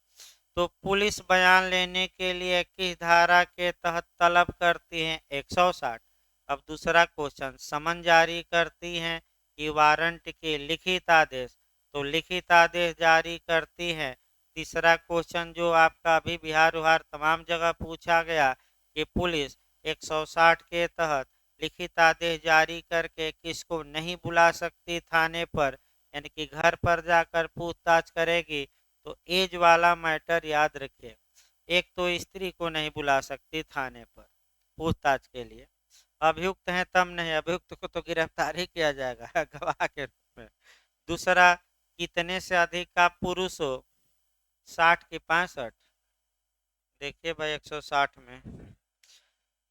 तो पुलिस बयान लेने के लिए किस धारा के तहत तलब करती है, 160। अब दूसरा क्वेश्चन, समन जारी करती हैं कि वारंट के लिखित आदेश, तो लिखित आदेश जारी करती है। तीसरा क्वेश्चन जो आपका अभी बिहार उहार तमाम जगह पूछा गया कि पुलिस 160 के तहत लिखित आदेश जारी करके किसको नहीं बुला सकती थाने पर, यानी कि घर पर जाकर पूछताछ करेगी, तो एज वाला मैटर याद रखिए। एक तो स्त्री को नहीं बुला सकती थाने पर पूछताछ के लिए, अभियुक्त है तब नहीं, अभियुक्त को तो गिरफ्तार ही किया जाएगा गवाह के रूप में। दूसरा, कितने से अधिक का पुरुष हो, 60 की 65, देखिए भाई 160 में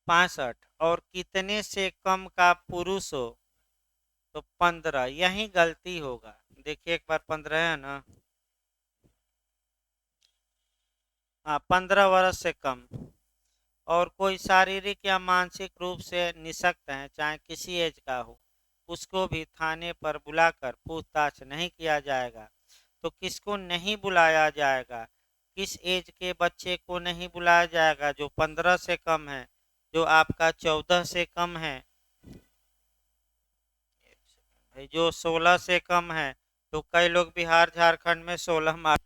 65, और कितने से कम का पुरुष हो, तो 15, यही गलती होगा। देखिए एक बार 15 है ना, हाँ 15 वर्ष से कम, और कोई शारीरिक या मानसिक रूप से निशक्त है, चाहे किसी एज का हो, उसको भी थाने पर बुलाकर पूछताछ नहीं किया जाएगा। तो किसको नहीं बुलाया जाएगा, किस एज के बच्चे को नहीं बुलाया जाएगा, जो 15 से कम है, जो आपका 14 से कम है, जो 16 से कम है। तो कई लोग बिहार झारखंड में 16 मार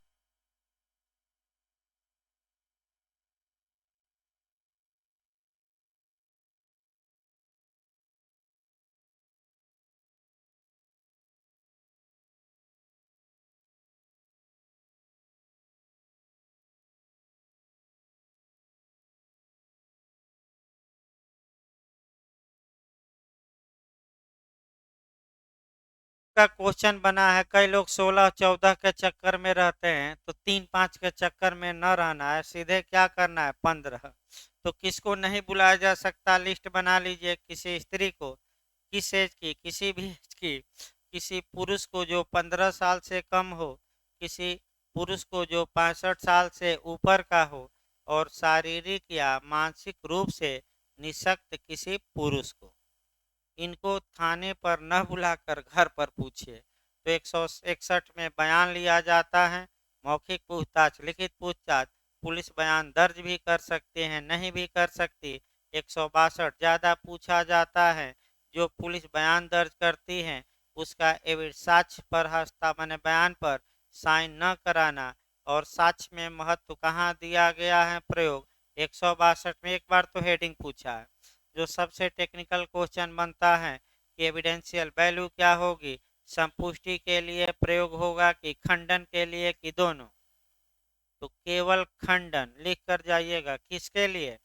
आपका क्वेश्चन बना है, कई लोग 16-14 के चक्कर में रहते हैं, तो 3-5 के चक्कर में न रहना है, सीधे क्या करना है 15। तो किसको नहीं बुलाया जा सकता, लिस्ट बना लीजिए। किसी स्त्री को, किस एज की, किसी भी एज की, किसी पुरुष को जो 15 साल से कम हो, किसी पुरुष को जो 65 साल से ऊपर का हो, और शारीरिक या मानसिक रूप से निशक्त किसी पुरुष को। इनको थाने पर न बुलाकर घर पर पूछिए। तो 161 में बयान लिया जाता है, मौखिक पूछताछ, लिखित पूछताछ, पुलिस बयान दर्ज भी कर सकते हैं, नहीं भी कर सकती। 162 ज़्यादा पूछा जाता है, जो पुलिस बयान दर्ज करती है उसका साक्ष्य पर माने बयान पर साइन न कराना। और साक्ष्य में महत्व कहाँ दिया गया है, प्रयोग। 162 में एक बार तो हेडिंग पूछा है। जो सबसे टेक्निकल क्वेश्चन बनता है कि एविडेंशियल वैल्यू क्या होगी, संपुष्टि के लिए प्रयोग होगा कि खंडन के लिए, कि दोनों। तो केवल खंडन लिख कर जाइएगा, किसके लिए,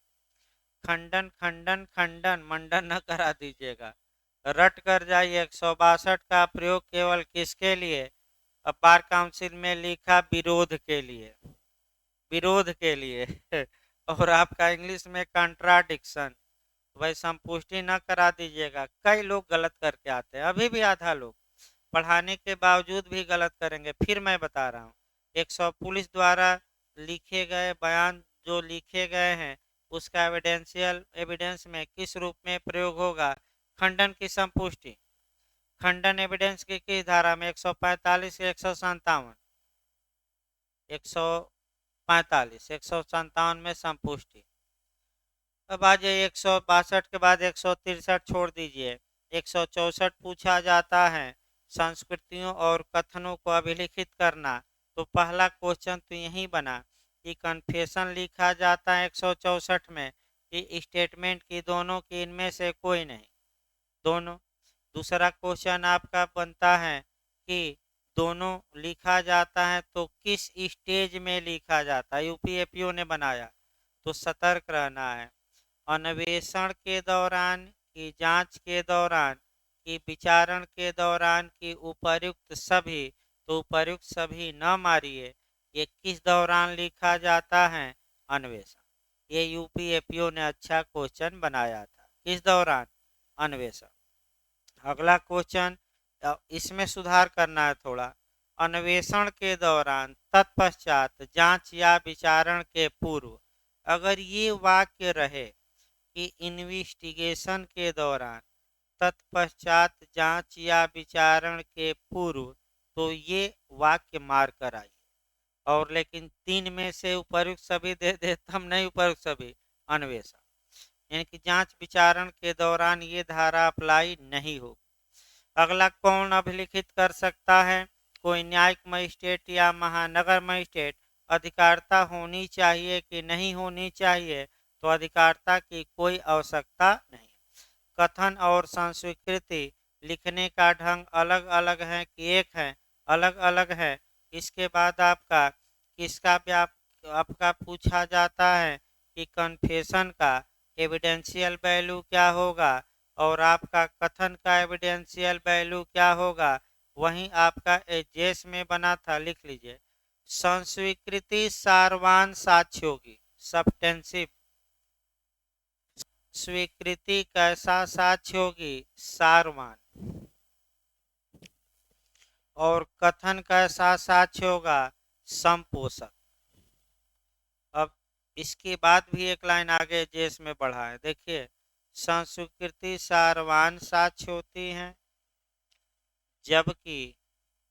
खंडन खंडन खंडन, मंडन न करा दीजिएगा, रट कर जाइए। 162 का प्रयोग केवल किसके लिए, अब बार काउंसिल में लिखा विरोध के लिए, विरोध के लिए और आपका इंग्लिश में कंट्राडिक्शन, वही संपुष्टि न करा दीजिएगा। कई लोग गलत करके आते हैं, अभी भी आधा लोग पढ़ाने के बावजूद भी गलत करेंगे। फिर मैं बता रहा हूँ, 100 पुलिस द्वारा लिखे गए बयान जो लिखे गए हैं उसका एविडेंस में किस रूप में प्रयोग होगा, खंडन की संपुष्टि। खंडन एविडेंस की किस धारा में, 145 या 157, 145, 157 में संपुष्टि। अब आ जाइए 162 के बाद 163 छोड़ दीजिए। 164 पूछा जाता है, संस्कृतियों और कथनों को अभिलिखित करना। तो पहला क्वेश्चन तो यही बना कि कन्फेशन लिखा जाता है 164 में कि स्टेटमेंट की दोनों की इनमें से कोई नहीं, दोनों। दूसरा क्वेश्चन आपका बनता है कि दोनों लिखा जाता है तो किस स्टेज में लिखा जाता है, यूपीएपीओ ने बनाया, तो सतर्क रहना है। अन्वेषण के दौरान, की जांच के दौरान, की विचारण के दौरान, की उपर्युक्त सभी, तो उपर्युक्त सभी न मारिए। ये किस दौरान लिखा जाता है, अन्वेषण। ये यूपीएपीओ ने अच्छा क्वेश्चन बनाया था, किस दौरान, अन्वेषण। अगला क्वेश्चन, इसमें सुधार करना है थोड़ा। अन्वेषण के दौरान, तत्पश्चात, जांच या विचारण के पूर्व। अगर ये वाक्य रहे कि इन्वेस्टिगेशन के दौरान, तत्पश्चात, जांच या विचारण के पूर्व, तो ये वाक्य मार कर आइए। और लेकिन 3 में से उपयुक्त सभी दे दे हम नहीं, उपयुक्त सभी, अन्वेषण, यानी कि जांच विचारण के दौरान ये धारा अप्लाई नहीं होगी। अगला, कौन अभिलिखित कर सकता है, कोई न्यायिक मजिस्ट्रेट या महानगर मजिस्ट्रेट। अधिकारिता होनी चाहिए कि नहीं होनी चाहिए, तो अधिकारिता की कोई आवश्यकता नहीं। कथन और संस्वीकृति लिखने का ढंग अलग अलग है कि एक है, अलग अलग है। इसके बाद आपका किसका आपका पूछा जाता है कि कन्फेशन का एविडेंशियल वैल्यू क्या होगा, और आपका कथन का एविडेंशियल वैल्यू क्या होगा। वहीं आपका एजेस में बना था, लिख लीजिए। संस्वीकृति सारवान साक्ष्य होगी, सब्टेंसिव। स्वीकृति कैसा साक्ष्य होगी, सारवान। और कथन कैसा साक्ष्य होगा, संपोषक। अब इसके बाद भी एक लाइन आगे जेस में बढ़ा है, देखिए। संस्वीकृति सारवान साक्ष्य होती है, जबकि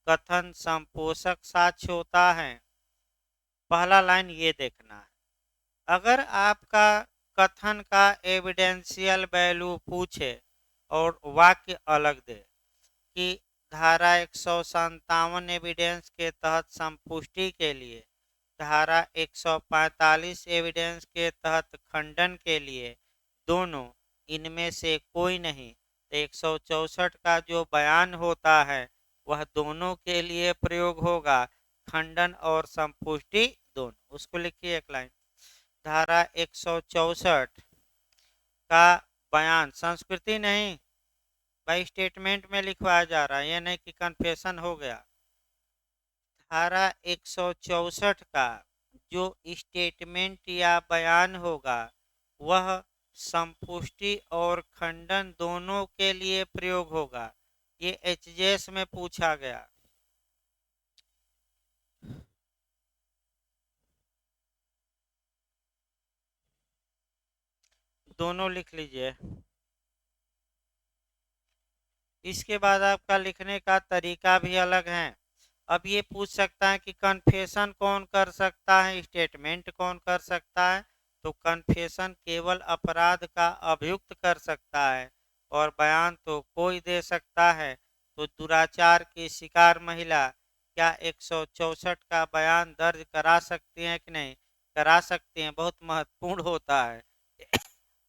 कथन संपोषक साक्ष्य होता है। पहला लाइन ये देखना है, अगर आपका कथन का एविडेंशियल वैल्यू पूछे और वाक्य अलग दे कि धारा 157 एविडेंस के तहत संपुष्टि के लिए, धारा 145 एविडेंस के तहत खंडन के लिए, दोनों, इनमें से कोई नहीं, तो 164 का जो बयान होता है वह दोनों के लिए प्रयोग होगा, खंडन और संपुष्टि दोनों। उसको लिखिए एक लाइन, धारा 164 का बयान, संस्कृति नहीं, भाई स्टेटमेंट में लिखवाया जा रहा है, ये नहीं कि कन्फेशन हो गया। धारा 164 का जो स्टेटमेंट या बयान होगा वह संपुष्टि और खंडन दोनों के लिए प्रयोग होगा। ये एचजेएस में पूछा गया। दोनों लिख लीजिए। इसके बाद आपका लिखने का तरीका भी अलग है। अब ये पूछ सकता है कि कन्फेशन कौन कर सकता है, स्टेटमेंट कौन कर सकता है। तो कन्फेशन केवल अपराध का अभियुक्त कर सकता है और बयान तो कोई दे सकता है। तो दुराचार की शिकार महिला क्या 164 का बयान दर्ज करा सकती हैं कि नहीं? करा सकती हैं, बहुत महत्वपूर्ण होता है।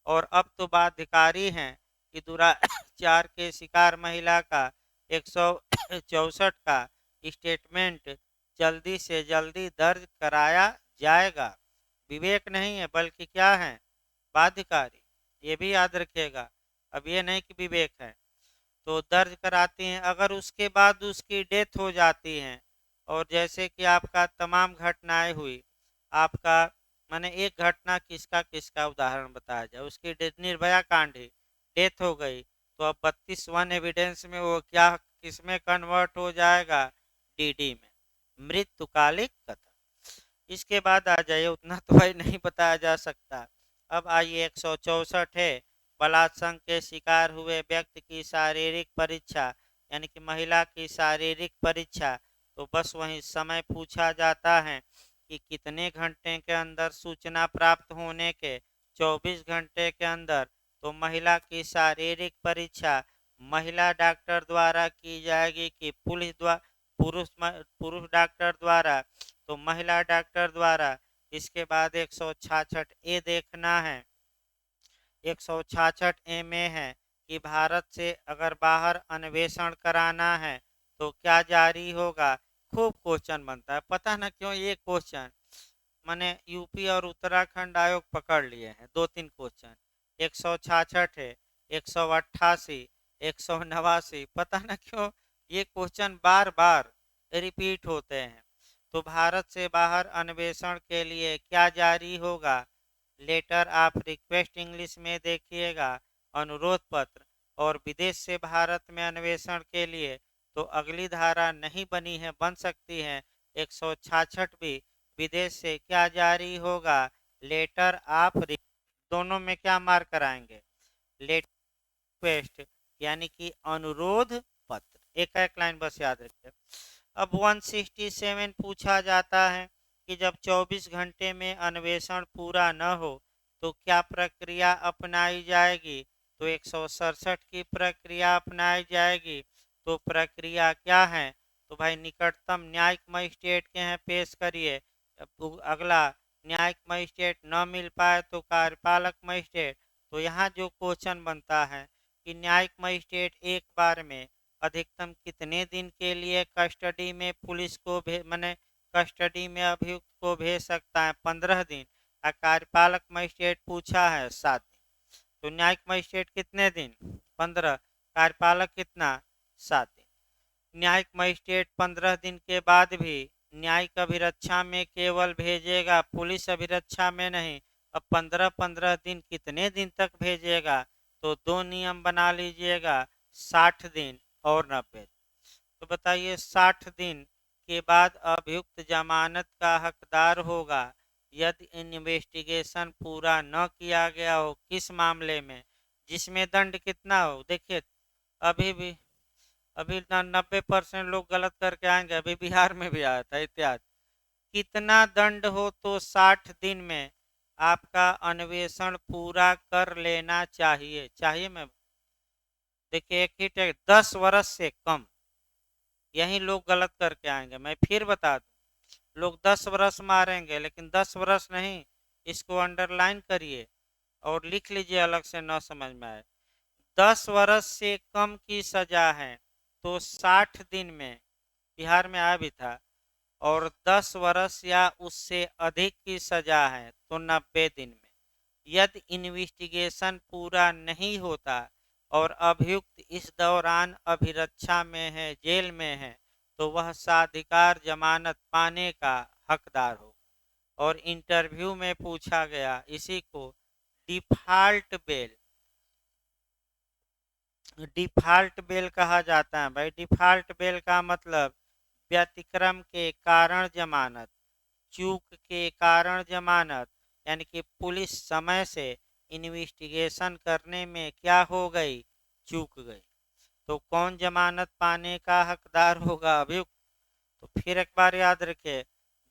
और अब तो बाध्यकारी हैं कि दुराचार के शिकार महिला का 164 का स्टेटमेंट जल्दी से जल्दी दर्ज कराया जाएगा। विवेक नहीं है बल्कि क्या है? बाध्यकारी। ये भी याद रखिएगा। अब ये नहीं कि विवेक है। तो दर्ज कराती हैं। अगर उसके बाद उसकी डेथ हो जाती है और जैसे कि आपका तमाम घटनाएं हुई, आपका मैंने एक घटना किसका किसका उदाहरण बताया जाए, उसकी निर्भया कांड ही डेथ हो गई तो अब 32 एविडेंस में वो क्या किस में कन्वर्ट हो जाएगा? डीडी में, मृत्युकालिक कथन। इसके बाद आ जाइए, उतना तो भाई नहीं बताया जा सकता। अब आइए 164 है, बलात्संग के शिकार हुए व्यक्ति की शारीरिक परीक्षा, यानी कि महिला की शारीरिक परीक्षा। तो बस वही समय पूछा जाता है कि कितने घंटे के अंदर सूचना प्राप्त होने के? 24 घंटे के अंदर। तो महिला की शारीरिक परीक्षा महिला डॉक्टर द्वारा की जाएगी कि पुरुष डॉक्टर द्वारा? तो महिला डॉक्टर द्वारा। इसके बाद 166 ए देखना है। 166 ए में है कि भारत से अगर बाहर अन्वेषण कराना है तो क्या जारी होगा? खूब क्वेश्चन बनता है, पता ना क्यों ये क्वेश्चन मैंने यूपी और उत्तराखंड आयोग पकड़ लिए हैं। 2-3 क्वेश्चन 166 है, 188, 189, पता ना क्यों ये क्वेश्चन बार बार रिपीट होते हैं। तो भारत से बाहर अन्वेषण के लिए क्या जारी होगा? लेटर ऑफ रिक्वेस्ट इंग्लिश में देखिएगा, अनुरोध पत्र। और विदेश से भारत में अन्वेषण के लिए तो अगली धारा नहीं बनी है, बन सकती है 166 भी। विदेश से क्या जारी होगा? लेटर ऑफ दोनों में क्या मार्क कराएंगे? लेटर रिक्वेस्ट यानी कि अनुरोध पत्र। एक एक लाइन बस याद रखिए। अब 167 पूछा जाता है कि जब 24 घंटे में अन्वेषण पूरा न हो तो क्या प्रक्रिया अपनाई जाएगी? तो 167 की प्रक्रिया अपनाई जाएगी। तो प्रक्रिया क्या है? तो भाई निकटतम न्यायिक मजिस्ट्रेट के यहाँ पेश करिए। अगला, न्यायिक मजिस्ट्रेट न मिल पाए तो कार्यपालक मजिस्ट्रेट। तो यहाँ जो क्वेश्चन बनता है कि न्यायिक मजिस्ट्रेट एक बार में अधिकतम कितने दिन के लिए कस्टडी में पुलिस को मैंने कस्टडी में अभियुक्त को भेज सकता है? 15 दिन। और कार्यपालक मजिस्ट्रेट पूछा है 7 दिन। तो न्यायिक मजिस्ट्रेट कितने दिन? 15। कार्यपालक कितना? 7 दिन। न्यायिक मजिस्ट्रेट 15 दिन के बाद भी न्यायिक अभिरक्षा में केवल भेजेगा, पुलिस अभिरक्षा में नहीं। अब 15-15 दिन कितने दिन तक भेजेगा? तो दो नियम बना लीजिएगा, 60 दिन और 90 दिन। तो बताइए 60 दिन के बाद अभियुक्त जमानत का हकदार होगा यदि इन्वेस्टिगेशन पूरा न किया गया हो। किस मामले में? जिसमें दंड कितना हो? देखिए अभी भी अभी 90% लोग गलत करके आएंगे, अभी बिहार में भी आया था इत्यादि। कितना दंड हो तो 60 दिन में आपका अन्वेषण पूरा कर लेना चाहिए? चाहिए मैं देखिए एक ही 10 वर्ष से कम। यही लोग गलत करके आएंगे। मैं फिर बता दूं, लोग 10 वर्ष मारेंगे लेकिन 10 वर्ष नहीं। इसको अंडरलाइन करिए और लिख लीजिए अलग से, न समझ में आए। 10 वर्ष से कम की सजा है तो 60 दिन में, बिहार में आया भी था। और 10 वर्ष या उससे अधिक की सजा है तो 90 दिन में। यदि इन्वेस्टिगेशन पूरा नहीं होता और अभियुक्त इस दौरान अभिरक्षा में है, जेल में है, तो वह साधिकार जमानत पाने का हकदार होगा। और इंटरव्यू में पूछा गया, इसी को डिफॉल्ट बेल, डिफॉल्ट बेल कहा जाता है भाई। डिफॉल्ट बेल का मतलब व्यतिक्रम के कारण जमानत, चूक के कारण जमानत, यानी कि पुलिस समय से इन्वेस्टिगेशन करने में क्या हो गई, चूक गई, तो कौन जमानत पाने का हकदार होगा, अभियुक्त। तो फिर एक बार याद रखिए,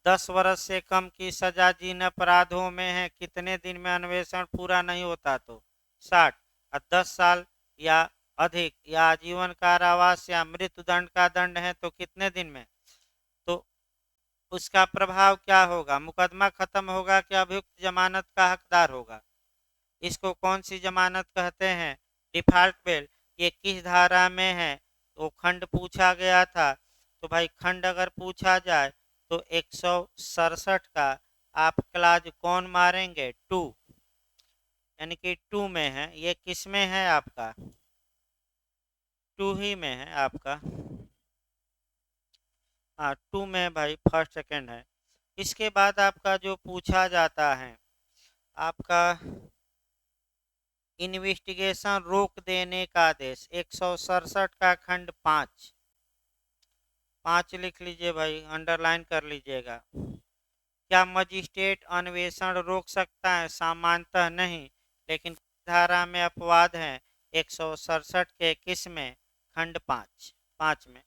10 वर्ष से कम की सजा जिन अपराधों में है, कितने दिन में अन्वेषण पूरा नहीं होता तो 60, और 10 साल या अधिक या आजीवन कारावास या मृत्यु दंड का दंड है तो कितने दिन में। तो उसका प्रभाव क्या होगा, मुकदमा खत्म होगा कि अभियुक्त जमानत का हकदार होगा। इसको कौन सी जमानत कहते हैं, डिफॉल्ट बेल। ये किस धारा में है, वो खंड पूछा गया था। तो भाई खंड अगर पूछा जाए तो 167 का आप क्लाज कौन मारेंगे, 2, यानी कि 2 में है। ये किस में है आपका, 2 ही में है आपका, हाँ 2 में भाई, फर्स्ट सेकंड है। इसके बाद आपका जो पूछा जाता है, आपका इन्वेस्टिगेशन रोक देने का आदेश, 167 का खंड 5, 5 लिख लीजिए भाई, अंडरलाइन कर लीजिएगा। क्या मजिस्ट्रेट अन्वेषण रोक सकता है, सामान्यतः नहीं, लेकिन धारा में अपवाद है, 167 के किस में, खंड 5, 5 में।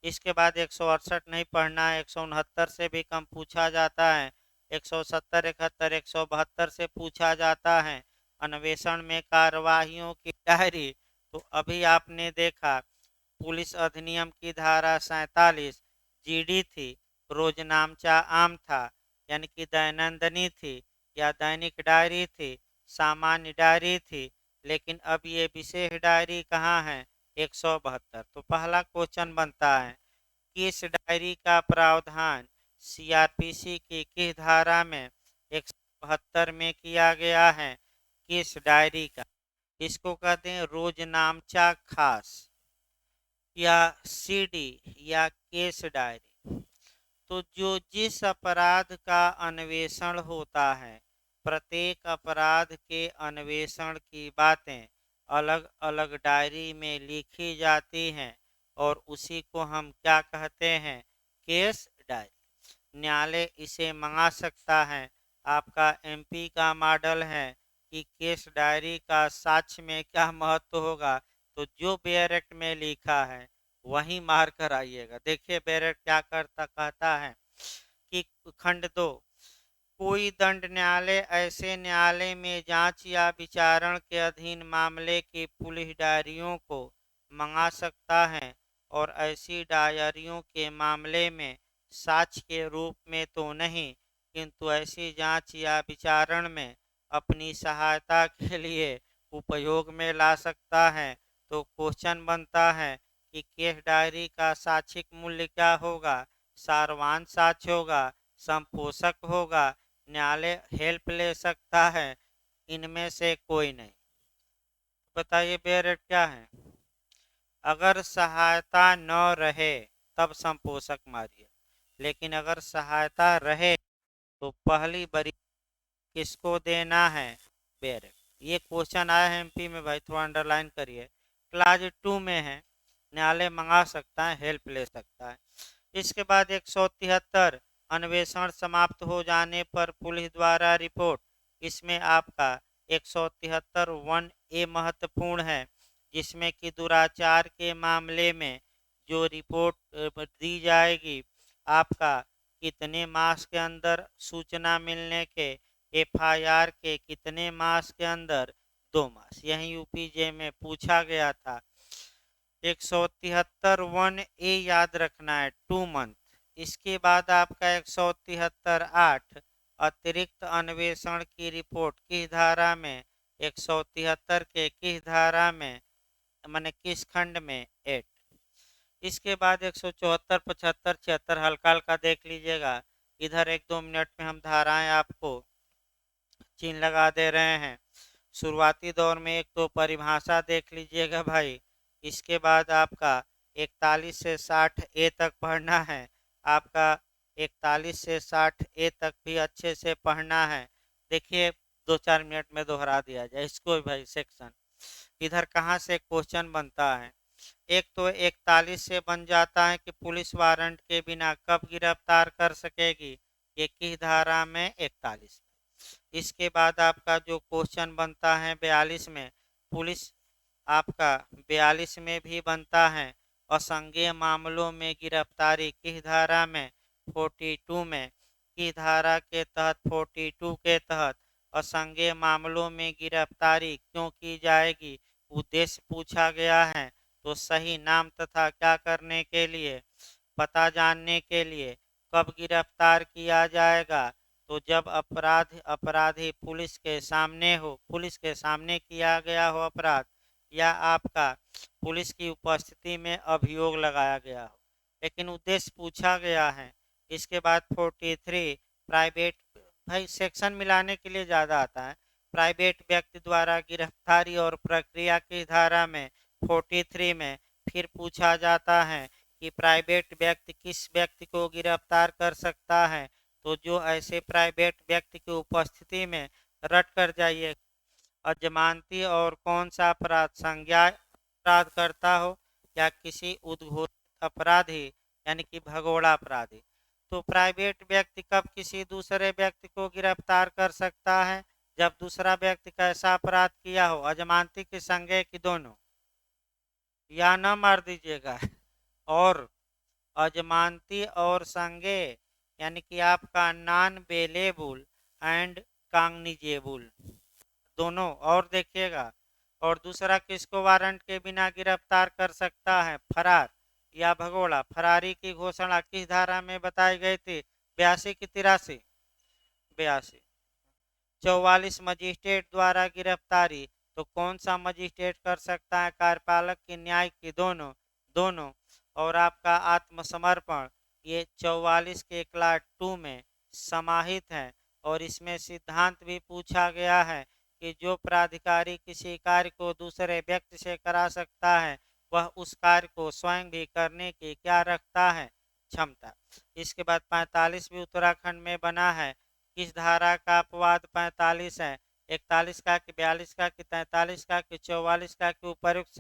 इसके बाद 168 नहीं पढ़ना है, 169 से भी कम पूछा जाता है, 170, 71, 172 से पूछा जाता है। अन्वेषण में कार्यवाहियों की डायरी, तो अभी आपने देखा पुलिस अधिनियम की धारा 47 जीडी थी, रोजनामचा आम था, यानी कि दैनंदिनी थी या दैनिक डायरी थी, सामान्य डायरी थी, लेकिन अब ये विशेष डायरी कहाँ है, 172। तो पहला क्वेश्चन बनता है, किस डायरी का प्रावधान सीआरपीसी की किस धारा में 172 में किया गया है, किस डायरी का। इसको कहते हैं रोजनामचा खास या सीडी या केस डायरी। तो जो जिस अपराध का अन्वेषण होता है, प्रत्येक अपराध के अन्वेषण की बातें अलग अलग डायरी में लिखी जाती हैं, और उसी को हम क्या कहते हैं, केस डायरी। न्यायालय इसे मंगा सकता है। आपका एमपी का मॉडल है कि केस डायरी का साक्ष्य में क्या महत्व होगा, तो जो बेयर एक्ट में लिखा है वही मार कर आइएगा। देखिए बेयर एक्ट क्या करता, कहता है कि खंड 2, कोई दंड न्यायालय ऐसे न्यायालय में जांच या विचारण के अधीन मामले की पुलिस डायरियों को मंगा सकता है, और ऐसी डायरियों के मामले में साक्ष्य के रूप में तो नहीं, किंतु ऐसी जांच या विचारण में अपनी सहायता के लिए उपयोग में ला सकता है। तो क्वेश्चन बनता है कि केस डायरी का साक्षिक मूल्य क्या होगा, सारवान साक्ष्य होगा, संपोषक होगा, न्यायालय हेल्प ले सकता है, इनमें से कोई नहीं। बताइए बेयर क्या है, अगर सहायता न रहे तब संपोषक मारिए, लेकिन अगर सहायता रहे तो पहली बरी किसको देना है, बेयर। ये क्वेश्चन आया है एमपी में भाई, थोड़ा अंडरलाइन करिए। क्लाज 2 में है, न्यायालय मंगा सकता है, हेल्प ले सकता है। इसके बाद 173, अन्वेषण समाप्त हो जाने पर पुलिस द्वारा रिपोर्ट। इसमें आपका 173 1A महत्वपूर्ण है, जिसमें कि दुराचार के मामले में जो रिपोर्ट दी जाएगी, आपका कितने मास के अंदर सूचना मिलने के, एफआईआर के कितने मास के अंदर, 2 मास। यही यूपीजे में पूछा गया था। 173 1A याद रखना है, 2 मंथ। इसके बाद आपका 173 8, अतिरिक्त अन्वेषण की रिपोर्ट किस धारा में, 173 के किस धारा में, मैंने किस खंड में, 8। इसके बाद 174 75 76 हल्का हल्का देख लीजिएगा। इधर 1-2 मिनट में हम धाराएं आपको चिन्ह लगा दे रहे हैं। शुरुआती दौर में एक तो परिभाषा देख लीजिएगा भाई। इसके बाद आपका 41 से 60 ए तक पढ़ना है। आपका 41 से 60 ए तक भी अच्छे से पढ़ना है। देखिए 2-4 मिनट में दोहरा दिया जाए इसको भी भाई सेक्शन। इधर कहाँ से क्वेश्चन बनता है। एक तो 41 से बन जाता है कि पुलिस वारंट के बिना कब गिरफ्तार कर सकेगी, ये किस धारा में, 41। इसके बाद आपका जो क्वेश्चन बनता है 42 में, पुलिस आपका 42 में भी बनता है असंज्ञेय मामलों में गिरफ्तारी किस धारा में, 42 में। किस धारा के तहत, 42 के तहत असंज्ञेय मामलों में गिरफ्तारी क्यों की जाएगी, उद्देश्य पूछा गया है। तो सही नाम तथा क्या करने के लिए, पता जानने के लिए। कब गिरफ्तार किया जाएगा, तो जब अपराधी पुलिस के सामने हो, पुलिस के सामने किया गया हो अपराध, या आपका पुलिस की उपस्थिति में अभियोग लगाया गया हो, लेकिन उद्देश्य पूछा गया है। इसके बाद 43 प्राइवेट, भाई सेक्शन मिलाने के लिए ज़्यादा आता है। प्राइवेट व्यक्ति द्वारा गिरफ्तारी और प्रक्रिया की धारा में 43 में फिर पूछा जाता है कि प्राइवेट व्यक्ति किस व्यक्ति को गिरफ्तार कर सकता है। तो जो ऐसे प्राइवेट व्यक्ति की उपस्थिति में, रट कर जाइए, अजमानती और कौन सा अपराध, संज्ञा अपराध करता हो या किसी उद्घोषित अपराधी यानी कि भगोड़ा अपराधी। तो प्राइवेट व्यक्ति कब किसी दूसरे व्यक्ति को गिरफ्तार कर सकता है, जब दूसरा व्यक्ति कैसा अपराध किया हो, अजमानती की संज्ञा की दोनों, या न मार दीजिएगा। और अजमानती और संज्ञेय यानी कि आपका नॉन बेलेबल एंड कॉग्निजेबल दोनों। और देखिएगा, और दूसरा किसको वारंट के बिना गिरफ्तार कर सकता है, फरार या भगोड़ा। फरारी की घोषणा किस धारा में बताई गई थी, 82 की 83, 82। 44 मजिस्ट्रेट द्वारा गिरफ्तारी, तो कौन सा मजिस्ट्रेट कर सकता है, कार्यपालक की, न्याय की, दोनों, दोनों। और आपका आत्मसमर्पण, ये 44 के क्लास 2 में समाहित है। और इसमें सिद्धांत भी पूछा गया है कि जो प्राधिकारी किसी कार्य को दूसरे व्यक्ति से करा सकता है, वह उस कार्य को स्वयं भी करने की क्या रखता है, क्षमता। इसके बाद 45 भी उत्तराखंड में बना है। किस धारा का अपवाद 45 है, 41 का कि 42 का कि 43 का कि 44 का कि उपयुक्त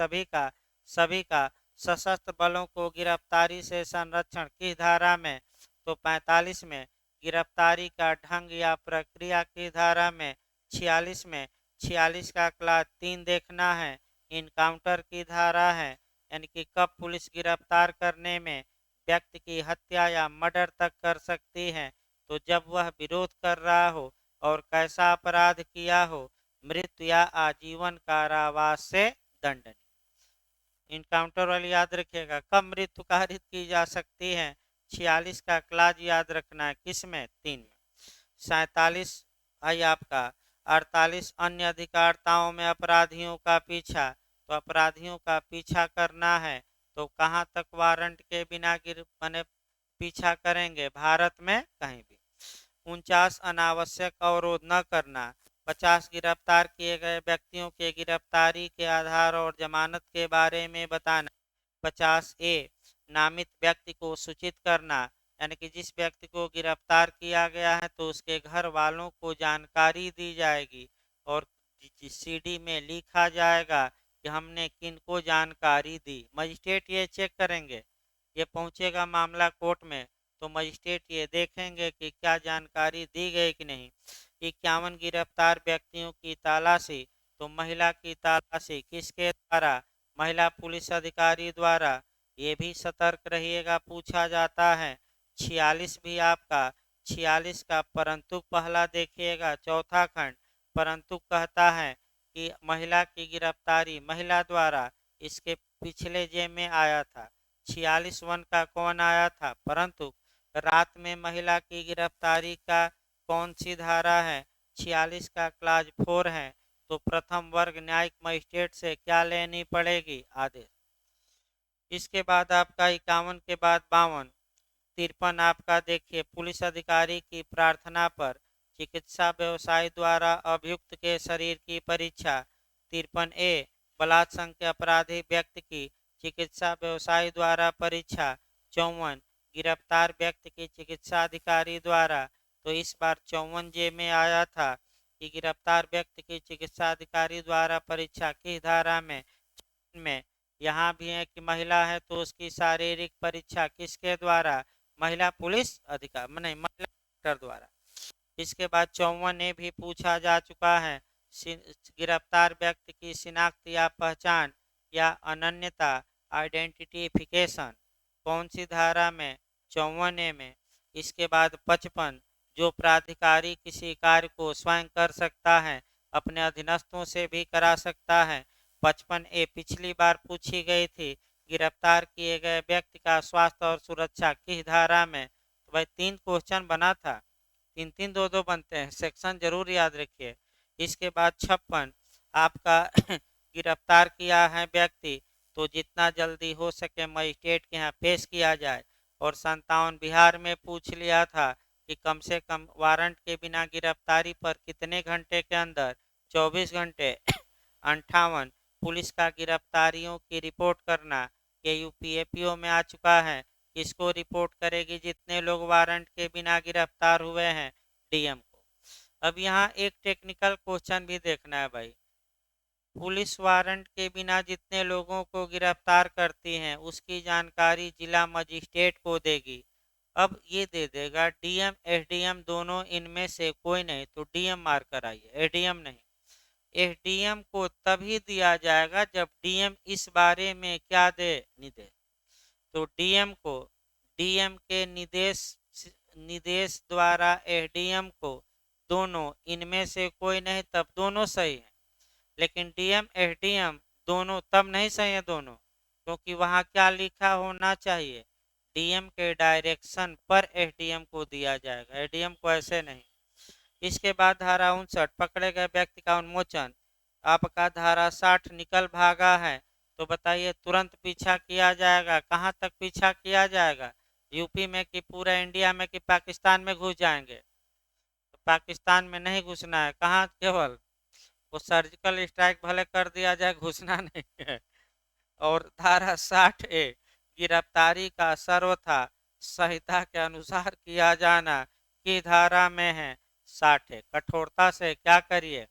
सभी का सशस्त्र बलों को गिरफ्तारी से संरक्षण किस धारा में, तो 45 में। गिरफ्तारी का ढंग या प्रक्रिया की धारा में, 46 में। 46 का क्लास 3 देखना है, इनकाउंटर की धारा है, यानी कि कब पुलिस गिरफ्तार करने में व्यक्ति की हत्या या मर्डर तक कर सकती है, तो जब वह विरोध कर रहा हो और कैसा अपराध किया हो, मृत्यु या आजीवन कारावास से दंडनीय। इनकाउंटर वाली याद रखिएगा, कब मृत्यु कारित की जा सकती है, 46 का क्लाज याद रखना है, किसमें, 3 में। 47 भाई आपका 48 अन्य अधिकारताओं में अपराधियों का पीछा, तो अपराधियों का पीछा करना है, तो कहाँ तक वारंट के बिना माने पीछा करेंगे, भारत में कहीं भी। 49 अनावश्यक अवरोध न करना। 50 गिरफ्तार किए गए व्यक्तियों के गिरफ्तारी के आधार और जमानत के बारे में बताना। 50 ए नामित व्यक्ति को सूचित करना, यानी कि जिस व्यक्ति को गिरफ्तार किया गया है तो उसके घर वालों को जानकारी दी जाएगी और सीडी में लिखा जाएगा कि हमने किन को जानकारी दी। मजिस्ट्रेट ये चेक करेंगे, ये पहुंचेगा मामला कोर्ट में तो मजिस्ट्रेट ये देखेंगे कि क्या जानकारी दी गई कि नहीं। 51 गिरफ्तार व्यक्तियों की तलाशी, तो महिला की तलाशी किसके द्वारा, महिला पुलिस अधिकारी द्वारा, ये भी सतर्क रहिएगा, पूछा जाता है। 46 भी आपका, 46 का परंतु पहला देखिएगा, चौथा खंड परंतु कहता है कि महिला की गिरफ्तारी महिला द्वारा, इसके पिछले जे में आया था। 46 का कौन आया था, परंतु रात में महिला की गिरफ्तारी का कौन सी धारा है, 46 का क्लाज 4 है। तो प्रथम वर्ग न्यायिक मजिस्ट्रेट से क्या लेनी पड़ेगी, आदेश। इसके बाद आपका 51 के बाद 52, 53 आपका देखिए, पुलिस अधिकारी की प्रार्थना पर चिकित्सा व्यवसायी द्वारा अभियुक्त के शरीर की परीक्षा। 53A बलात्संग के अपराधी व्यक्ति की चिकित्सा व्यवसायी द्वारा परीक्षा। 54 गिरफ्तार व्यक्ति की चिकित्सा अधिकारी द्वारा। तो इस बार 54J में आया था कि गिरफ्तार व्यक्ति की चिकित्सा अधिकारी द्वारा परीक्षा किस धारा में यहाँ भी है कि महिला है तो उसकी शारीरिक परीक्षा किसके द्वारा, महिला पुलिस अधिकारी नहीं, महिला डॉक्टर द्वारा। इसके बाद 54A भी पूछा जा चुका है, गिरफ्तार व्यक्ति की शिनाख्त या पहचान या अनन्यता आइडेंटिफिकेशन कौन सी धारा में, 54A में। इसके बाद 55 जो प्राधिकारी किसी कार्य को स्वयं कर सकता है अपने अधीनस्थों से भी करा सकता है। 55A पिछली बार पूछी गई थी, गिरफ्तार किए गए व्यक्ति का स्वास्थ्य और सुरक्षा किस धारा में। तो भाई 3 क्वेश्चन बना था, 3 2 2 बनते हैं, सेक्शन जरूर याद रखिए। इसके बाद 56 आपका गिरफ्तार किया है व्यक्ति तो जितना जल्दी हो सके मजिस्ट्रेट के यहाँ पेश किया जाए। और 57 बिहार में पूछ लिया था कि कम से कम वारंट के बिना गिरफ्तारी पर कितने घंटे के अंदर, 24 घंटे। 58 पुलिस का गिरफ्तारियों की रिपोर्ट करना, ये यूपीएपीओ में आ चुका है, किसको रिपोर्ट करेगी, जितने लोग वारंट के बिना गिरफ्तार हुए हैं, डीएम को। अब यहाँ एक टेक्निकल क्वेश्चन भी देखना है भाई, पुलिस वारंट के बिना जितने लोगों को गिरफ्तार करती हैं उसकी जानकारी जिला मजिस्ट्रेट को देगी। अब ये दे देगा डीएम एसडीएम दोनों इनमें से कोई नहीं, तो डीएम मार कर आइए, एसडीएम नहीं। एसडीएम को तभी दिया जाएगा जब डीएम इस बारे में क्या दे, निर्देश। तो डीएम को, डीएम के निर्देश द्वारा एसडीएम को, दोनों इनमें से कोई नहीं तब दोनों सही है। लेकिन डीएम एसडीएम दोनों तब नहीं सही है दोनों, क्योंकि वहाँ क्या लिखा होना चाहिए, डीएम के डायरेक्शन पर एसडीएम को दिया जाएगा, एसडीएम को ऐसे नहीं। इसके बाद धारा 59 पकड़े गए व्यक्ति का उन्मोचन। आपका धारा 60 निकल भागा है तो बताइए तुरंत पीछा किया जाएगा, कहाँ तक पीछा किया जाएगा, यूपी में कि पूरा इंडिया में कि पाकिस्तान में घुस जाएंगे। तो पाकिस्तान में नहीं घुसना है, कहाँ, केवल वो सर्जिकल स्ट्राइक भले कर दिया जाए, घुसना नहीं है। और धारा 60A गिरफ्तारी का सर्वथा संहिता के अनुसार किया जाना की धारा में है, 60 कठोरता से क्या करिए,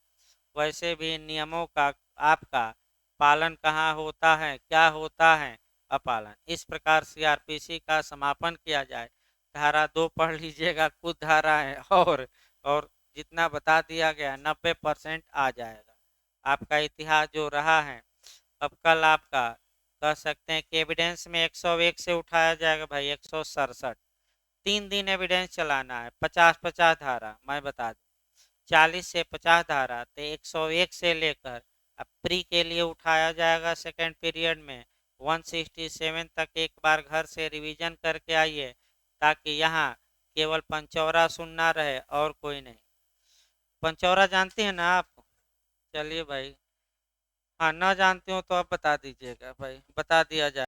वैसे भी नियमों का आपका पालन कहाँ होता है, क्या होता है, अपालन। इस प्रकार सीआरपीसी का समापन किया जाए। धारा 2 पढ़ लीजिएगा, कुछ धारा है और जितना बता दिया गया 90% आ जाएगा। आपका इतिहास जो रहा है, अब कल आपका कह सकते हैं कि एविडेंस में 101 से उठाया जाएगा भाई, 167 3 दिन एविडेंस चलाना है, 50-50 धारा मैं बता दूं, 40 से 50 धारा, तो 101 से लेकर अब प्री के लिए उठाया जाएगा सेकेंड पीरियड में 167 तक। एक बार घर से रिवीजन करके आइए ताकि यहाँ केवल पंचौरा सुनना रहे और कोई नहीं। पंचौरा जानते हैं ना आप, चलिए भाई, हाँ ना जानते हो तो आप बता दीजिएगा भाई, बता दिया जाए।